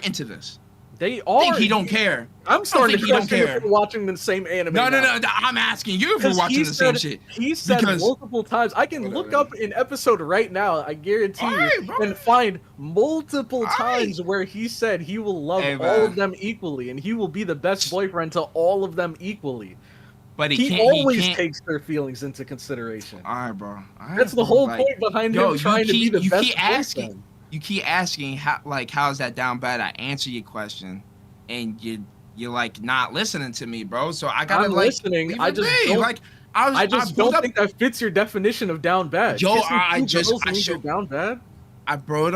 into this? They I think are. he don't care. I'm starting to he don't question care. if we're watching the same anime. No. now. I'm asking you if we're Because watching the same shit. He said Because multiple times. I can look Whatever. up an episode right now, I guarantee you, Alright, bro. and find multiple Alright. times where he said he will love Hey, all man. of them equally and he will be the best boyfriend to all of them equally. but He can't. always He can't. takes their feelings into consideration. All right, bro. All right, That's the bro. whole Like, point behind yo, him trying to be the you best keep asking. boyfriend. You keep asking how's that down bad? I answer your question, and you're like not listening to me, bro. So I gotta I'm like listening. leave I it just be. don't- Like I just brought don't up, think that fits your definition of down bad. Yo, Kissing I two just- girls I means show- you're down bad. I brought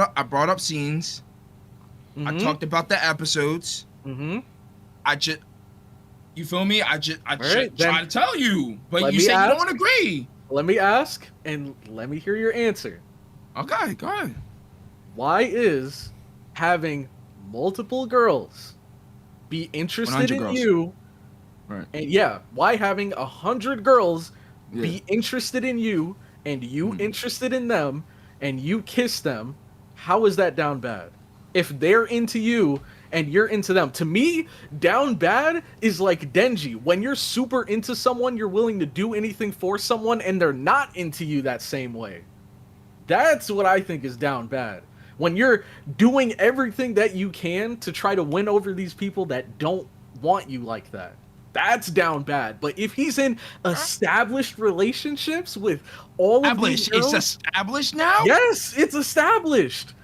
up scenes. I talked about the episodes. Mm-hmm. You feel me? I right, try to tell you, but let you me say ask. you don't agree. Let me ask, and let me hear your answer. Okay, go ahead. Why is having multiple girls be interested 100 in girls. you? Right. And why having 100 girls Yeah. be interested in you and you interested in them and you kiss them? How is that down bad? If they're into you and you're into them, to me, down bad is like Denji. When you're super into someone, you're willing to do anything for someone, and they're not into you that same way. That's what I think is down bad. When you're doing everything that you can to try to win over these people that don't want you like that. That's down bad. But if he's in established relationships with all of these Established. girls, It's established now. yes, it's established.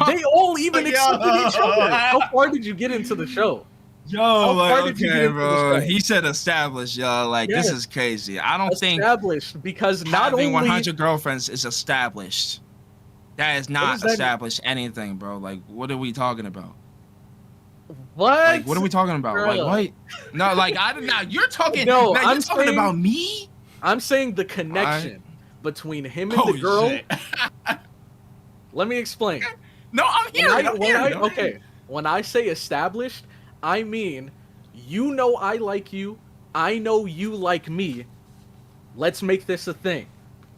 They all even accepted each other. How far did you get into the show? Yo, far like, did you okay, get into bro. this show? He said established, yo. Like, this Yes. is crazy. I don't think Established because not having only 100 girlfriends is established. That is not does that- established anything, bro. Like, what are we talking about? what? Like, what are we talking about? Bro. Like, what? No, like, I don't know. You're talking. No, now I'm you're talking saying- about me. I'm saying the connection between him and Holy the girl. shit. Let me explain. No, I'm here. When I say established, I mean, you know I like you, I know you like me. Let's make this a thing.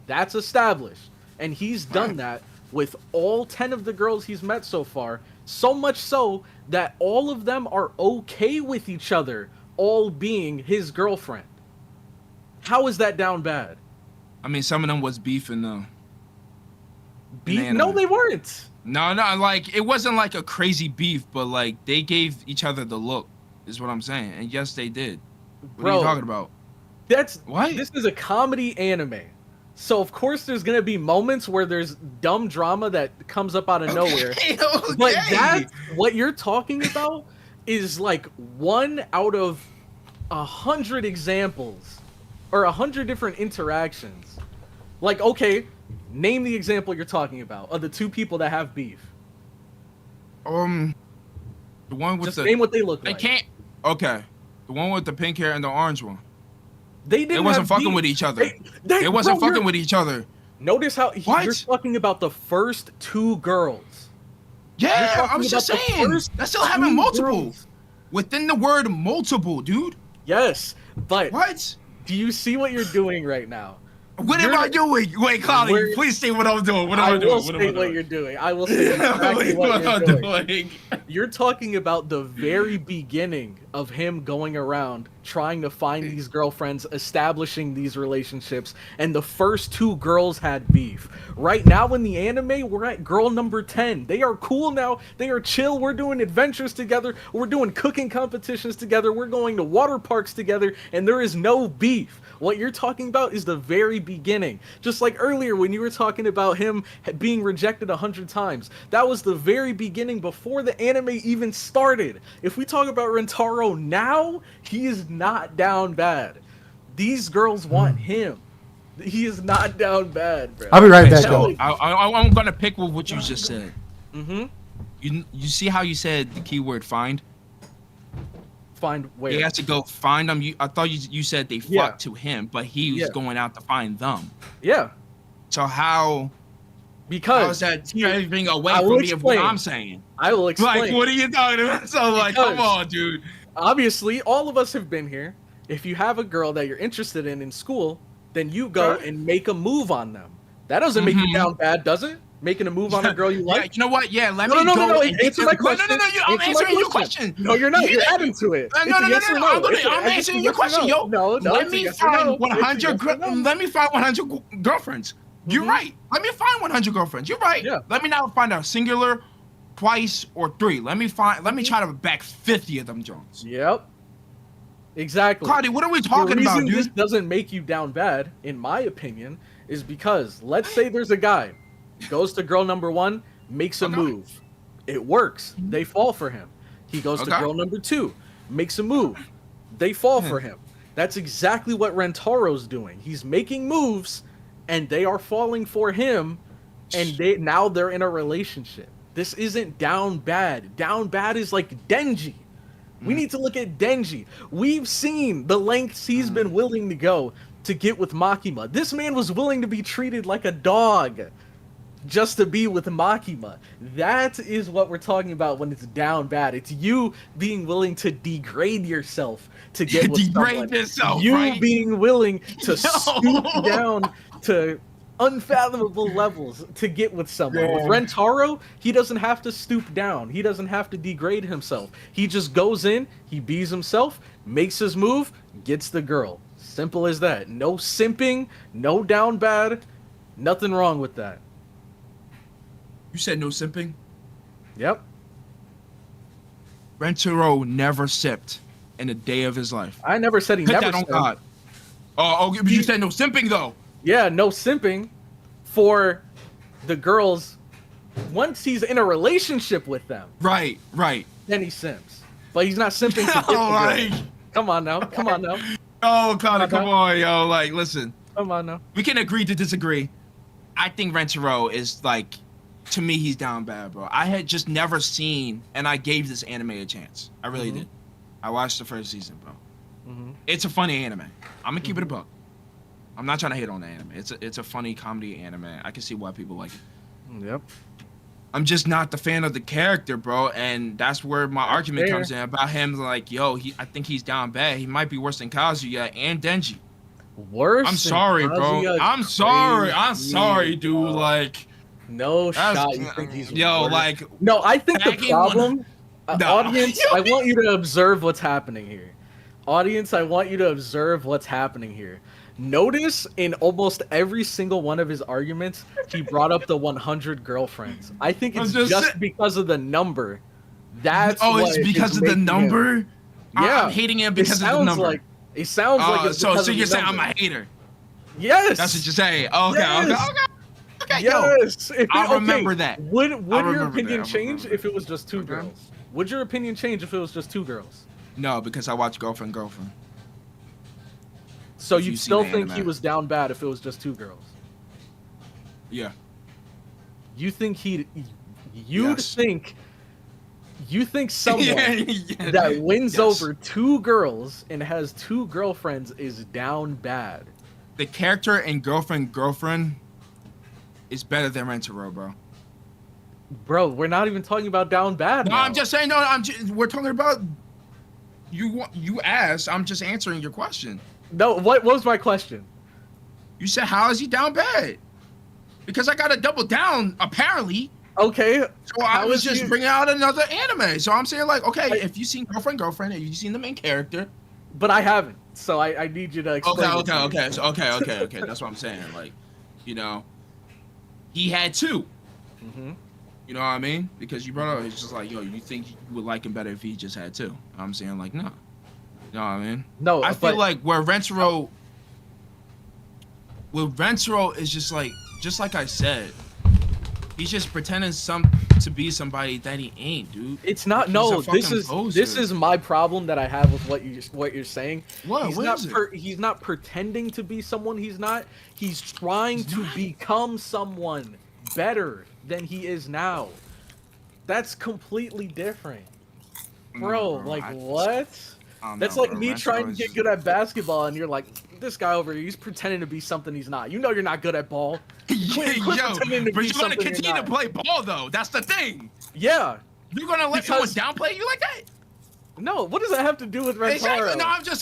That's established. And he's done Right. that with all 10 of the girls he's met so far. So much so that all of them are okay with each other, all being his girlfriend. How is that down bad? I mean, some of them was beefing though. No, they weren't. No, like it wasn't like a crazy beef, but like they gave each other the look, is what I'm saying. And yes, they did. What are you Bro, talking about? What? This is a comedy anime. So of course there's gonna be moments where there's dumb drama that comes up out of nowhere. Okay. But what you're talking about is like 1 out of 100 examples or 100 different interactions. Like, okay, name the example you're talking about of the 2 people that have beef. The one with Just the name what they look they like. can't. Okay, the one with the pink hair and the orange one. They didn't. They wasn't have fucking beef. with each other. They They wasn't bro, fucking you're- with each other. Notice how What? you're talking about the first 2 girls. Yeah, talking I was just about the saying. first That's still having 2 multiple. girls. Within the word multiple, dude. Yes, but What? do you see what you're doing right now? What am I doing? Wait, Cloudy, We're- please say what I'm doing. What am I I doing? will What am I say what doing? you're doing. I will say exactly Wait, what I'm you're doing. doing? You're talking about the very beginning of him going around trying to find these girlfriends, establishing these relationships, and the first 2 girls had beef. Right now in the anime, we're at girl number 10. They are cool now. They are chill. We're doing adventures together. We're doing cooking competitions together. We're going to water parks together, and there is no beef. What you're talking about is the very beginning. Just like earlier when you were talking about him being rejected 100 times. That was the very beginning before the anime even started. If we talk about Rentaro now, he is not down bad. These girls want him. He is not down bad, bro. I'll be right Okay, back, so though. I'm gonna pick with what you just said. Mm-hmm. You see how you said the keyword find? Find where? He has to go find them. I thought you said they Yeah. flocked to him, but he was Yeah. going out to find them. Yeah. So how is Because that taking away I will from me of what explain. I'm saying? I will explain. Like, what are you talking about? So, like, come Because- on, dude. Obviously, all of us have been here. If you have a girl that you're interested in school, then you go Okay. and make a move on them. That doesn't make you Mhm. down bad, does it? Making a move on a girl you like? Yeah, you know what? Yeah, let No, me no, go. no, no. and Answer my no, no, question. no, no. I'm Answer my answering your question. No, you're not. Yeah. You're adding to it. No, It's no, a no, yes no, or no. I'm It's answering a your yes or question, yo. No, Let it's a me yes or no. find It's a 100. yes or no. Let me find 100 girlfriends. You're right. Let me find 100 girlfriends. You're right. Yeah. Let me not find a singular, twice, or three. Let me try to back 50 of them Jones. Yep. Exactly. Cloudy, what are we talking about, The reason this dude? doesn't make you down bad, in my opinion, is because let's say there's a guy goes to girl number 1, makes a move. It works. They fall for him. He goes to girl number 2, makes a move. They fall for him. That's exactly what Rentaro's doing. He's making moves, and they are falling for him, and now they're in a relationship. This isn't down bad. Down bad is like Denji. We need to look at Denji. We've seen the lengths he's been willing to go to get with Makima. This man was willing to be treated like a dog just to be with Makima. That is what we're talking about when it's down bad. It's you being willing to degrade yourself to get with someone. Yourself, you right? being willing to stoop down to unfathomable levels to get with someone. With Rentaro, he doesn't have to stoop down. He doesn't have to degrade himself. He just goes in, he bees himself, makes his move, gets the girl. Simple as that. No simping, no down bad, nothing wrong with that. You said no simping? Yep. Rentaro never sipped in a day of his life. I never said he Put never that on simped. God. Oh, okay, but you said no simping though. Yeah, no simping for the girls once he's in a relationship with them. Right. Then he simps. But he's not simping to get the girl. Come on now. Oh, Connor, come on, yo. Like, listen. Come on now. We can agree to disagree. I think Rentaro is like, to me, he's down bad, bro. I had just never seen, and I gave this anime a chance. I really did. I watched the first season, bro. It's a funny anime. I'm gonna keep it a buck. I'm not trying to hate on the anime. It's a funny comedy anime. I can see why people like it. Yep. I'm just not the fan of the character, bro, and that's where my argument fair. comes in about him. Like, yo, I think he's down bad. He might be worse than Kazuya and Denji. Worse. I'm sorry, bro. I'm sorry, dude. Like, no that's- shot. You think he's yo, worse. like, No, I think the back in problem, No. audience, I want you to observe what's happening here. Audience, I want you to observe what's happening here. Notice in almost every single one of his arguments, he brought up the 100 girlfriends. I think it's just because of the number. That's it's because of the number. Yeah, I'm hating him because of the number. It sounds like it's so because of you're the saying number. I'm a hater. Yes. That's what you're saying. Okay, Yes. okay. Yo, Yes. I'll remember that. Would your remember opinion that. change if it was just two girls? Would your opinion change if it was just two girls? No, because I watch Girlfriend. So If you'd you've seen still the think he anime. was down bad if it was just two girls? Yeah. You think you'd Yes. think someone Yeah. that wins Yes. over two girls and has two girlfriends is down bad? The character in Girlfriend is better than Rentaro, bro. Bro, we're not even talking about down bad. No, now. I'm just saying. No, we're talking about you asked. I'm just answering your question. No, what was my question? You said, how is he down bad? Because I got to double down, apparently. Okay. So I was just bringing out another anime. So I'm saying, like, okay, if you've seen Girlfriend, and you've seen the main character. But I haven't. So I need you to explain. Okay. So, okay. That's what I'm saying. Like, you know, he had two. Mm-hmm. You know what I mean? Because you brought up, it's just like, yo, you think you would like him better if he just had two. I'm saying, like, no. You know what I mean? No, I feel like where Rentaro is just like I said, he's just pretending to be somebody that he ain't, dude. It's not. He's No, a fucking this poser. is my problem that I have with what you're saying. What? He's What not is it? he's not pretending to be someone he's not. He's trying to become someone better than he is now. That's completely different, bro. What? That's like me trying to get good at basketball, and you're like, this guy over here, he's pretending to be something he's not. You know you're not good at ball. Quit pretending to but be you're gonna something continue you're to not. play ball, though. That's the thing. Yeah. You're gonna let someone downplay you like that? No, what does that have to do with Rentaro? Exactly. No, I'm just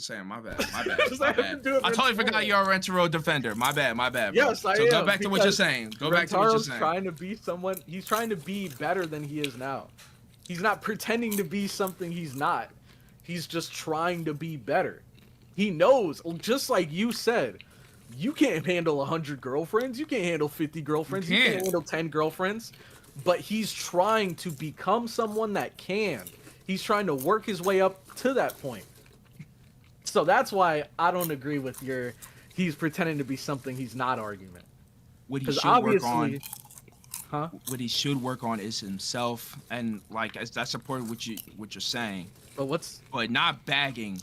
saying. My bad. I totally forgot you're a Rentaro defender. My bad. Bro. Yes, I am. So go back to what you're saying. Trying to be someone. He's trying to be better than he is now. He's not pretending to be something he's not. He's just trying to be better. He knows, just like you said, you can't handle 100 girlfriends. You can't handle 50 girlfriends. You can't handle 10 girlfriends. But he's trying to become someone that can. He's trying to work his way up to that point. So that's why I don't agree with your he's pretending to be something he's not argument. What he should work on, what he should work on is himself, and like I support what you're saying. But not bagging.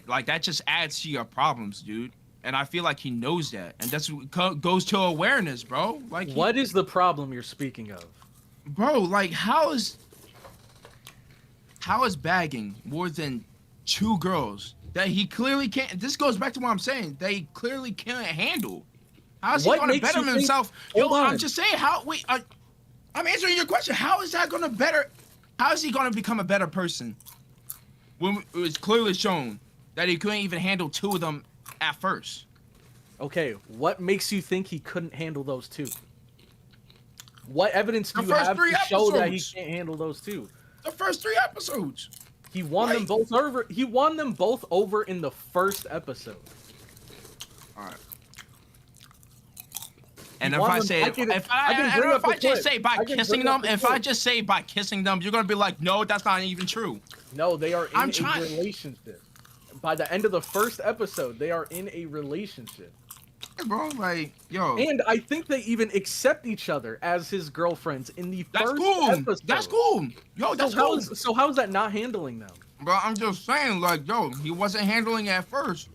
Like that just adds to your problems, dude. And I feel like he knows that, and that's what goes to awareness, bro. Like, what is the problem you're speaking of, bro? Like, how is bagging more than 2 girls that he clearly can't? This goes back to what I'm saying. They clearly can't handle. How is he going to better himself? I'm just saying. I'm answering your question. How is that going to better? How is he going to become a better person when it was clearly shown that he couldn't even handle 2 of them at first? Okay, what makes you think he couldn't handle those 2? What evidence do you have to show that he can't handle those 2? The first 3 episodes. He won them both over. He won them both over in the first episode. All right. And if I just say by kissing them, you're gonna be like, no, that's not even true. No, they are in a relationship. By the end of the first episode, they are in a relationship. Bro, like, yo. And I think they even accept each other as his girlfriends in the first episode. That's cool. Yo, that's cool. So how is that not handling them? Bro, I'm just saying, like, yo, he wasn't handling it at first.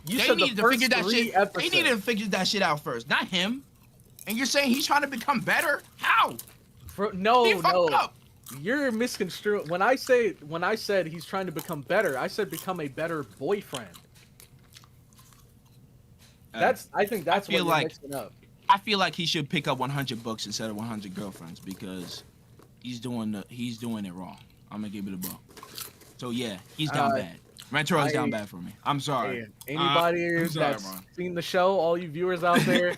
They needed to figure that shit out first, not him. And you're saying he's trying to become better? How? No. You're misconstruing. When I said he's trying to become better, I said become a better boyfriend. I think that's what you're mixing up. I feel like he should pick up 100 books instead of 100 girlfriends because he's doing it wrong. I'm gonna give it a ball. So yeah, he's down bad. Rentaro's down bad for me. I'm sorry. Anybody that's seen the show, all you viewers out there,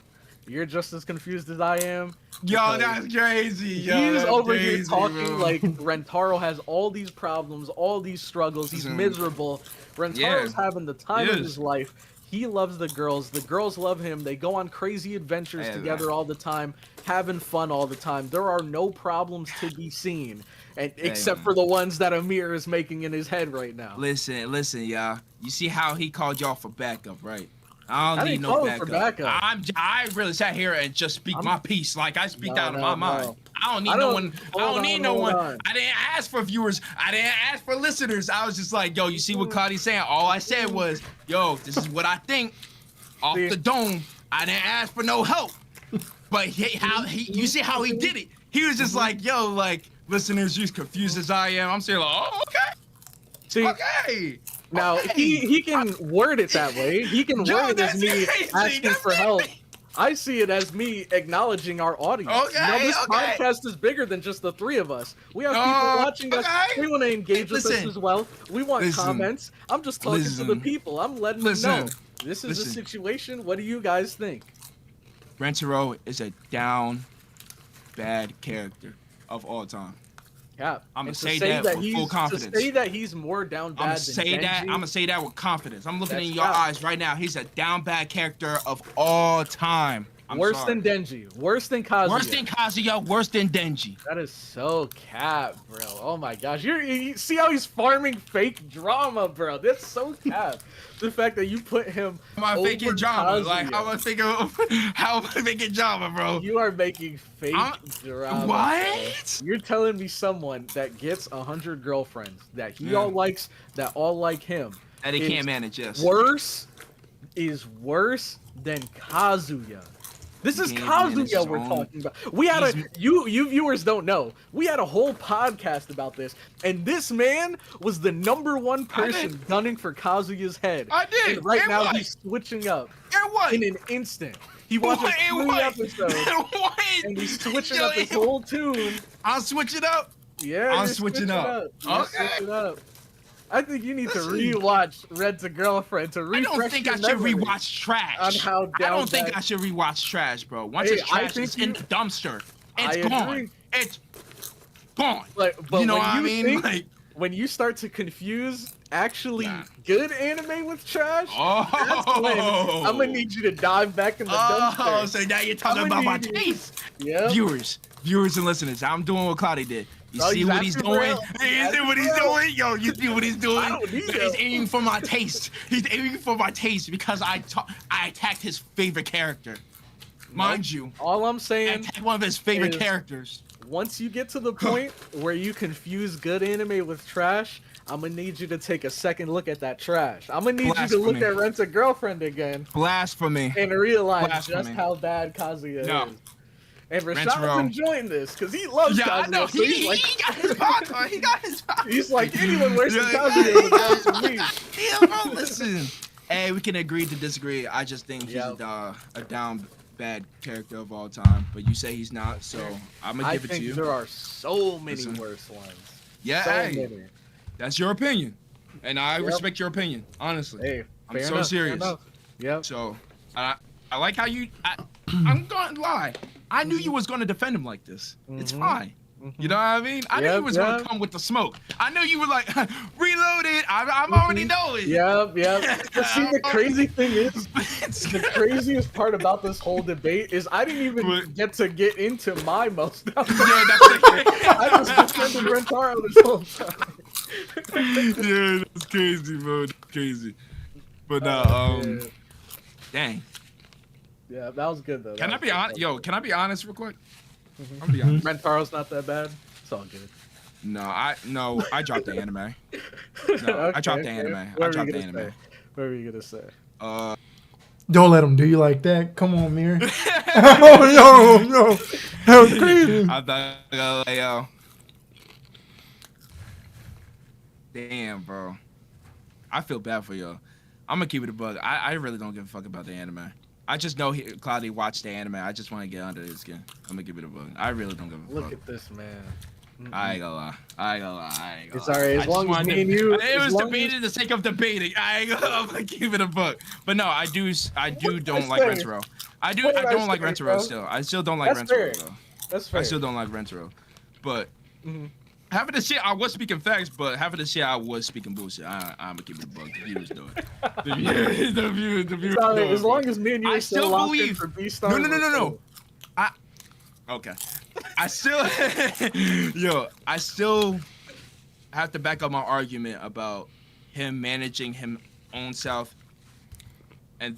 you're just as confused as I am. Yo, that's crazy. He's over here talking like Rentaro has all these problems, all these struggles. He's miserable. Rentaro's having the time of his life. He loves the girls. The girls love him. They go on crazy adventures together all the time, having fun all the time. There are no problems to be seen, except for the ones that Amir is making in his head right now. Listen, y'all. You see how he called y'all for backup, right? I don't need no backup. I really sat here and just speak my piece. Like I speak out of my mind. I don't need no one. I don't need no one. I didn't ask for viewers. I didn't ask for listeners. I was just like, yo, you see what Claudia's saying? All I said was, yo, this is what I think. Off the dome. I didn't ask for no help. But you see how he did it? He was just like, yo, like listeners, you as confused as I am. I'm saying, like, oh, okay. Okay. Now he can word it that way. He can word it as me asking for help. I see it as me acknowledging our audience. This podcast is bigger than just the 3 of us. We have people watching us. We want to engage with us as well. We want comments. I'm just talking to the people. I'm letting them know this is a situation. What do you guys think? Rentaro is a down bad character of all time. Yeah, I'm gonna say that with full confidence. To say that he's more down bad I'm gonna say that with confidence. I'm looking in your eyes right now. He's a down bad character of all time. Worse than Denji. Worse than Kazuya. Worse than Kazuya. Worse than Denji. That is so cap, bro. Oh my gosh. You see how he's farming fake drama, bro. That's so cap. The fact that you put him faking drama. Like how am I making drama, bro? You are making fake drama. What? Bro. You're telling me someone that gets 100 girlfriends that he all likes, that all like him, and he can't manage. Yes. Worse than Kazuya. This is Kazuya we're talking about. We had you viewers don't know. We had a whole podcast about this, and this man was the #1 person gunning for Kazuya's head. I did. And right now he's switching up. In an instant. He watches 3 episodes, and he's switching up his whole tune. I'll switch it up. Yeah, I'm you're switching up. You're Okay. switching up. I think you need to Listen. rewatch Rent a Girlfriend to I refresh don't think your I should memory rewatch trash. on how I down don't think bad- I should rewatch trash, bro. Once Hey, it's I trash, think it's in the dumpster. I It's gone. agree. It's gone. But You know when what I you mean? think- Like, when you start to confuse actually Nah. good anime with trash, oh, that's when I'm gonna need you to dive back in the dumpster. so now you're talking I'ma about my need you- taste. Yeah. Viewers and listeners, I'm doing what Cloudy did. You Oh, see he's what he's asking for doing? help. You He's see what he's asking for doing? Yo, you see what he's doing? I don't need He's help. aiming for my taste. He's aiming for my taste because I attacked his favorite character. Mind you, All I'm I saying, attacked one of his favorite is- characters. once you get to the point where you confuse good anime with trash, I'm gonna need you to take a second look at that trash. I'm gonna need you to look Blasphemy. at Rent a Girlfriend again Blasphemy. and realize Blasphemy. just how bad Kazuya No. is. And Rent Rashad's Row. enjoying this because he loves Yeah, I Kazuya. know. So he's like, He got his popcorn. He got his popcorn. he's like, anyone worse than Yeah, Kazuya would want to me. Yeah, bro, listen. Hey, we can agree to disagree. I just think he's Yep. a down bad character of all time. But you say he's not, so I'm gonna I give it to think you. there are so many Listen. worse ones. Yeah, So hey, many. that's your opinion, and I Yep. respect your opinion. Honestly, Hey, I'm fair so enough, fair serious. enough. Yep. So I like how you. I'm gonna lie. I knew you was gonna defend him like this. It's Mhm. fine. You know what I mean? I knew Yep, you was gonna yep. come with the smoke. I knew you were like, reload it. I'm already knowing. Yep, yep. But see, the crazy thing is, the craziest part about this whole debate is I didn't even What? get into my most. Yeah, that's I was defending Rentaro this whole time. yeah, that's crazy, bro. That's crazy. But Yeah. dang. Yeah, that was good though. Can I That be was honest? good. Yo, can I be honest real quick? Mhm. I'm gonna be honest. Rentaro's not that bad. It's all good. No, I dropped the anime. I dropped the anime. I What were dropped you the gonna anime. say? What were you gonna say? Don't let him do you like that. Come on, Mir. Oh, no. That was crazy. I thought, yo. Damn, bro. I feel bad for y'all. I'm gonna keep it a bug. I really don't give a fuck about the anime. I just know Cloudy watched the anime. I just want to get under his skin. I'm gonna give it a bug. I really don't give a Look fuck. at this man. I ain't gonna lie. I ain't gonna lie. It's alright, as I just long as wanted me to- and you- It as was long debated for the sake of debating. I'm gonna keep it a book. But no, I do don't like say? Rentaro. I What did I don't like say, Rentaro bro? still. I still don't like That's Rentaro fair. though. That's fair. I still don't like Rentaro. But Mhm. half of the shit I was speaking facts, but half of the shit I was speaking bullshit. I'm gonna keep it a bug. The viewers do it. The viewers It's do alright, it. as long as me and you I are still still locked in believe- for B-Star. No. Okay. I still I still have to back up my argument about him managing his own self and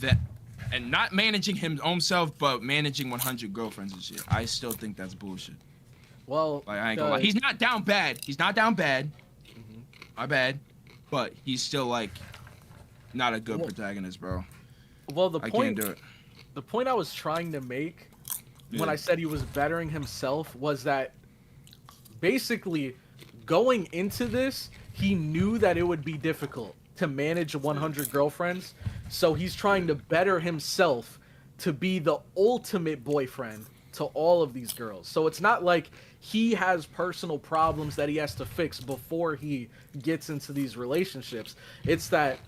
not managing his own self but managing 100 girlfriends and shit. I still think that's bullshit. Well, Like I ain't gonna lie. He's not down bad. Mhm. My bad. But he's still like not a good protagonist, bro. Well, the I point can't do it. the point I was trying to make when Yeah. I said he was bettering himself was that basically going into this, he knew that it would be difficult to manage 100 girlfriends, so he's trying to better himself to be the ultimate boyfriend to all of these girls. So it's not like he has personal problems that he has to fix before he gets into these relationships. It's that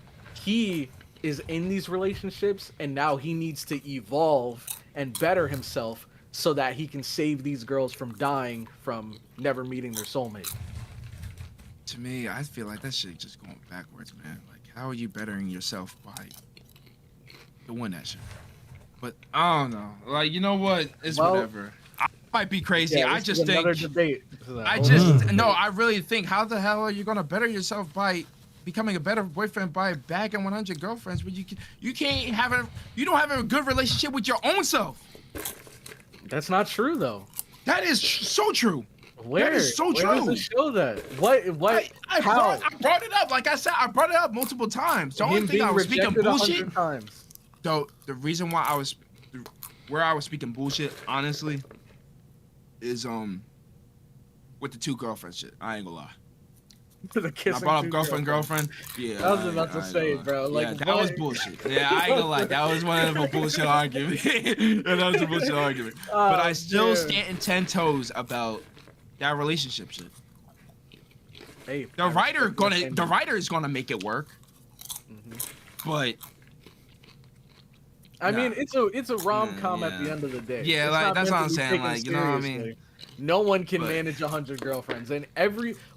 he is in these relationships and now he needs to evolve and better himself so that he can save these girls from dying from never meeting their soulmate. To me, I feel like that shit just going backwards, man. Like, how are you bettering yourself by doing that shit? But I don't know. Like, you know what? It's Well, whatever. I might be crazy. Yeah, I this just is another think. debate. I just no. I really think. How the hell are you gonna better yourself by becoming a better boyfriend by bagging 100 girlfriends? But you can't have a. You don't have a good relationship with your own self. That's not true though. That is so true. Where? is so Where does true. it show that? What? I How? brought it up. Like I said, I brought it up multiple times. The only Him thing I being was speaking rejected 100 bullshit. times. So the reason why where I was speaking bullshit, honestly, is with the two girlfriends shit. I ain't gonna lie. The When I kissing brought two up girlfriend. Yeah. I was about to I ain't say, gonna lie. bro, like, yeah, that what? was bullshit. Yeah, I ain't gonna lie. That was one of a bullshit argument. Yeah, that was a bullshit argument. But I still dude. stand in 10 toes about that relationship shit. Hey, The writer is gonna make it work. But I mean, it's a rom-com at the end of the day. Yeah, It's like not that's meant what to I'm be saying. taken Like, you know what I mean? seriously. No one can But- manage 100 girlfriends, and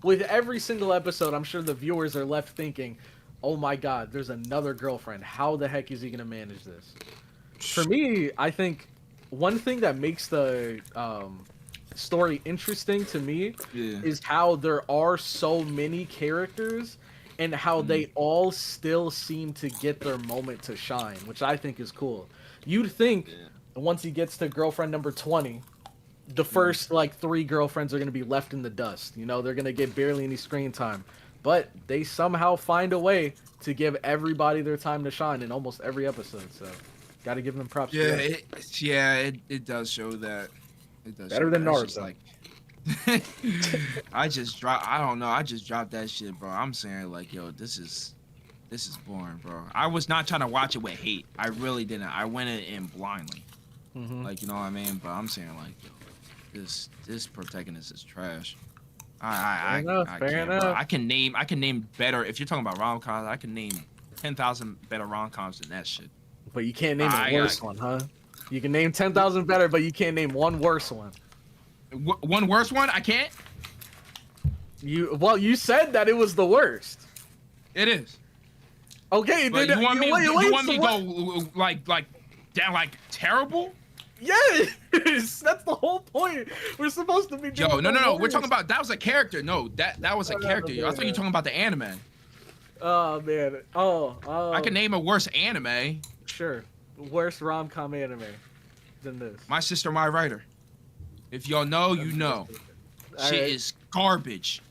with every single episode, I'm sure the viewers are left thinking, "Oh my God, there's another girlfriend. How the heck is he gonna manage this?" For me, I think one thing that makes the story interesting to me is how there are so many characters and how they all still seem to get their moment to shine, which I think is cool. You'd think once he gets to girlfriend number 20, the first like 3 girlfriends are going to be left in the dust. You know, they're going to get barely any screen time. But they somehow find a way to give everybody their time to shine in almost every episode. So, got to give them props. Yeah, for it does show that. It does Better show than that. Naruto. It's just like, I just dropped that shit, bro. I'm saying like, yo, this is boring, bro. I was not trying to watch it with hate. I really didn't. I went in blindly. Like, you know what I mean? But I'm saying like, yo, this protagonist is trash. I Fair can't, bro. enough. I can name better. If you're talking about rom-coms, I can name 10,000 better rom-coms than that shit. But you can't name a worse one, huh? You can name 10,000 better, but you can't name one worse one. One worse one? I can't. You said that it was the worst. It is. Okay, But then you want me to so go like down like terrible? Yes, that's the whole point. We're supposed to be. Yo, doing no. the We're worst. talking about that was a character. No, that was a character. I thought you were talking about the anime. Oh man. Oh. I can name a worse anime. Sure. Worst rom-com anime than this. My Sister, My Writer. If y'all know, you know. Shit is garbage.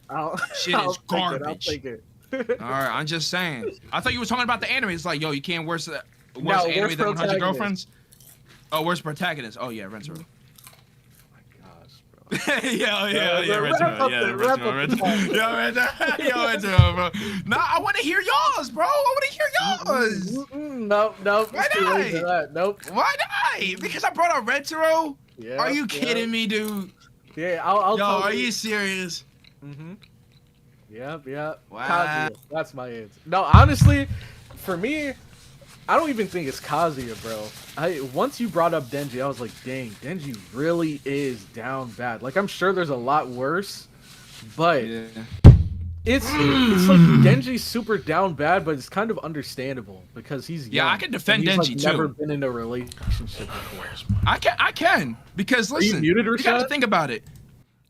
Shit is garbage. I'll take it. All right, I'm just saying. I thought you were talking about the anime. It's like, yo, you can't worse anime worst than 100 protagonist. Girlfriends. Oh, worst protagonist. Oh yeah, Rentaro. Yeah, Rentaro, bro. Nah, I want to hear y'all's, bro. I want to hear y'all's. Nope. Why Too late for not? that. Nope. Why not? Because I brought up Rentaro? Yeah. Are you kidding me, dude? Yeah, I'll Yo, tell are you serious? Yep. Wow. Kazuya. That's my answer. No, honestly, for me, I don't even think it's Kazuya, bro. Once you brought up Denji, I was like, dang, Denji really is down bad. Like, I'm sure there's a lot worse, but it's like Denji's super down bad, but it's kind of understandable because he's young. Yeah, I can defend and he's Denji, like, never too. been in a relationship before. I can because listen, you muted, you got to Rashad? think about it.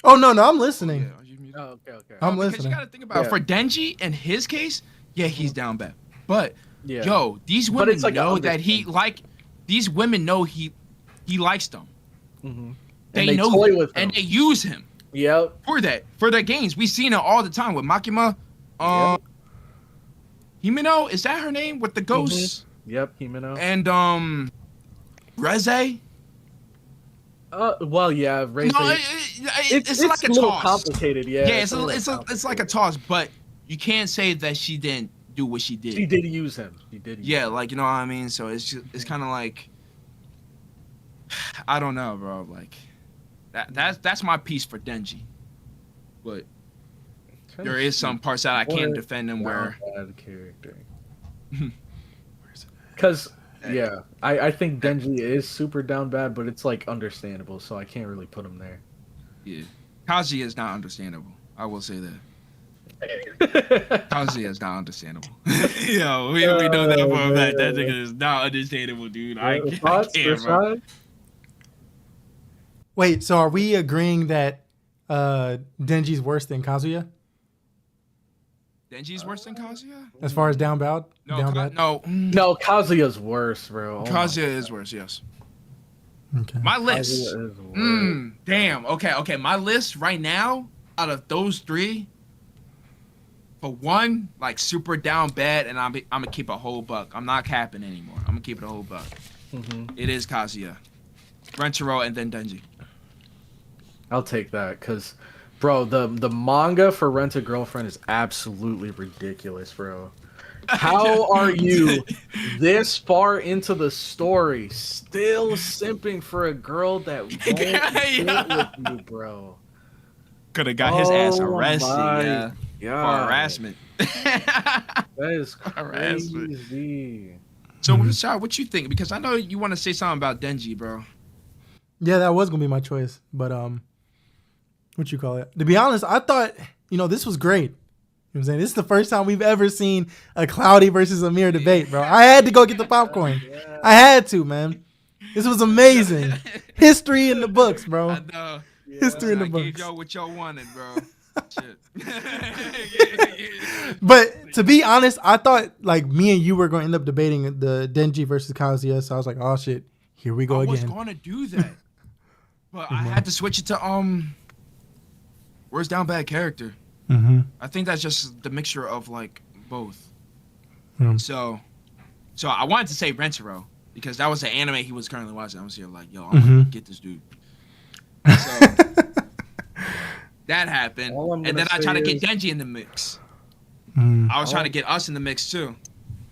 Oh no, I'm listening. Are you muted? Oh, okay. I'm Because listening. you got to think about it. For Denji, in his case, yeah, he's down bad. But Yeah. yo, these But women it's like know that he like. These women know he likes them. And They know toy him, with him. and they use him Yep. for their games. We've seen it all the time with Makima. Himeno, is that her name with the ghosts? Yep, Himeno. And Reze. Well, yeah, Ray. No, it's like a a little toss. complicated, yeah. Yeah, it's like a toss, but you can't say that she didn't do what she did. She did use him. Yeah, like, you know what I mean. So it's kind of like, I don't know, bro. Like, that's my piece for Denji. But there is some parts that I can't defend him where. Bad character. Because I think Denji is super down bad, but it's like understandable, so I can't really put him there. Yeah, Kaji is not understandable. I will say that. Kazuya is not understandable. Yo, we know that for a fact. That nigga is not understandable, dude. I can't, bro. Wait, so are we agreeing that Denji's worse than Kazuya Denji's worse than Kazuya? as far as down bad? No, No, Kazuya's worse, bro. Kazuya is worse. Yes. Okay. My list. Kazuya is worse. Damn. Okay. My list right now, out of those 3. For one, like super down bad, and I'm gonna keep a whole buck. I'm not capping anymore. I'm gonna keep it a whole buck. It is Kazuya, Rentaro, and then Denji. I'll take that, cause, bro, the manga for Rent a Girlfriend is absolutely ridiculous, bro. How are you this far into the story still simping for a girl that won't get with you, bro? Could have got his ass Oh arrested. my Yeah. Yeah. harassment. That is Harassment. crazy. So, Rashad, what you think? Because I know you want to say something about Denji, bro. Yeah, that was gonna be my choice, but what you call it? To be honest, I thought this was great. You know what I'm saying? This is the first time we've ever seen a Cloudy versus Amir debate, bro. I had to go get the popcorn. Yeah. I had to, man. This was amazing. History in the books, bro. I know. History in the I gave books. y'all what y'all wanted, bro. Shit. But to be honest, I thought like me and you were going to end up debating the Denji versus Kazuya, so I was like, oh shit, here we go I was again. going to do that, but I had to switch it to where's down bad character. Mm-hmm. I think that's just the mixture of like both. Mm. So I wanted to say Rentaro because that was the anime he was currently watching. I was here like, yo, I'm Mm-hmm. gonna get this dude. So that happened, All I'm and then gonna I tried to say get Denji in the mix. Mm. I was trying to get us in the mix too,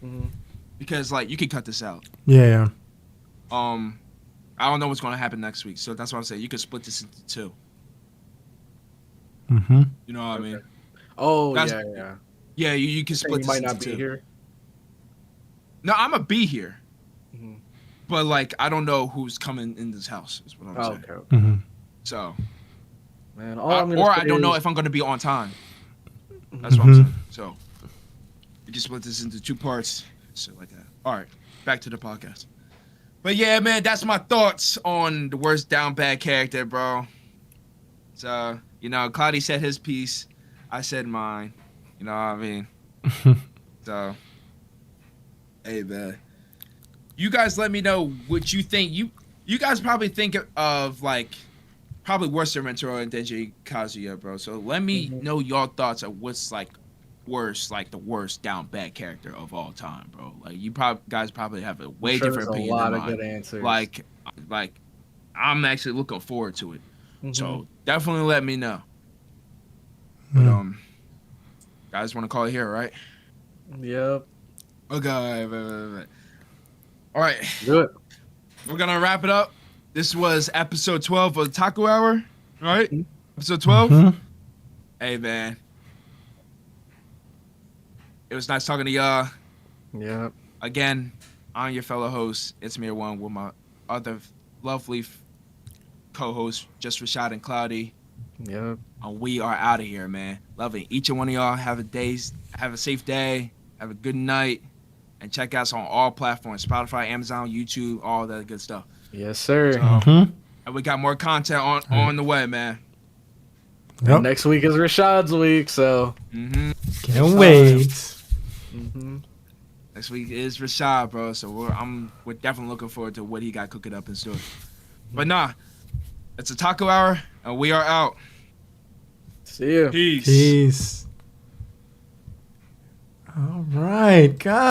Mhm. because like you can cut this out. Yeah. I don't know what's gonna happen next week, so that's why I'm saying you could split this into two. Mm-hmm. You know what I mean? Oh, That's- yeah. Yeah, you can Saying split you this might not into be two. here. No, I'm gonna be here, Mhm. but like I don't know who's coming in this house. Is what I'm Oh, saying. okay. Mm-hmm. So, Man, all I'm gonna or say I don't know is- if I'm gonna be on time. That's what I'm saying. So, you can split this into two parts, shit like that. All right, back to the podcast. But yeah, man, that's my thoughts on the worst down bad character, bro. So, Cloudy said his piece, I said mine. You know what I mean? So, hey, man. You guys let me know what you think. You guys probably think of, like, probably worse than Rentaro and Denji Kazuya, bro. So let me know your thoughts of what's, like, worse, like, the worst down bad character of all time, bro. Like, you guys probably have a way sure different there's opinion a lot than of mine. good answers. Like, I'm actually looking forward to it. Mhm. So definitely let me know. But guys want to call it here, right? Yep. Okay. All right. Do it. We're gonna wrap it up. This was episode 12 of Otaku Hour, right? Mhm. Episode 12. Mm-hmm. Hey man, it was nice talking to y'all Yep. again. I'm your fellow host. It's me one with my other lovely co-hosts, just Rashad and Cloudy. Yep. And we are out of here, man. Loving each and one of y'all. Have a safe day. Have a good night. And check us on all platforms: Spotify, Amazon, YouTube, all that good stuff. Yes, sir. So, Mm-hmm. and we got more content on the way, man. Yep. Next week is Rashad's week, so. Mm-hmm. Can't wait. Mm-hmm. Next week is Rashad, bro. So we're definitely looking forward to what he got cooking up in store. But nah, it's a taco hour, and we are out. See you. Peace. Peace. All right, guys.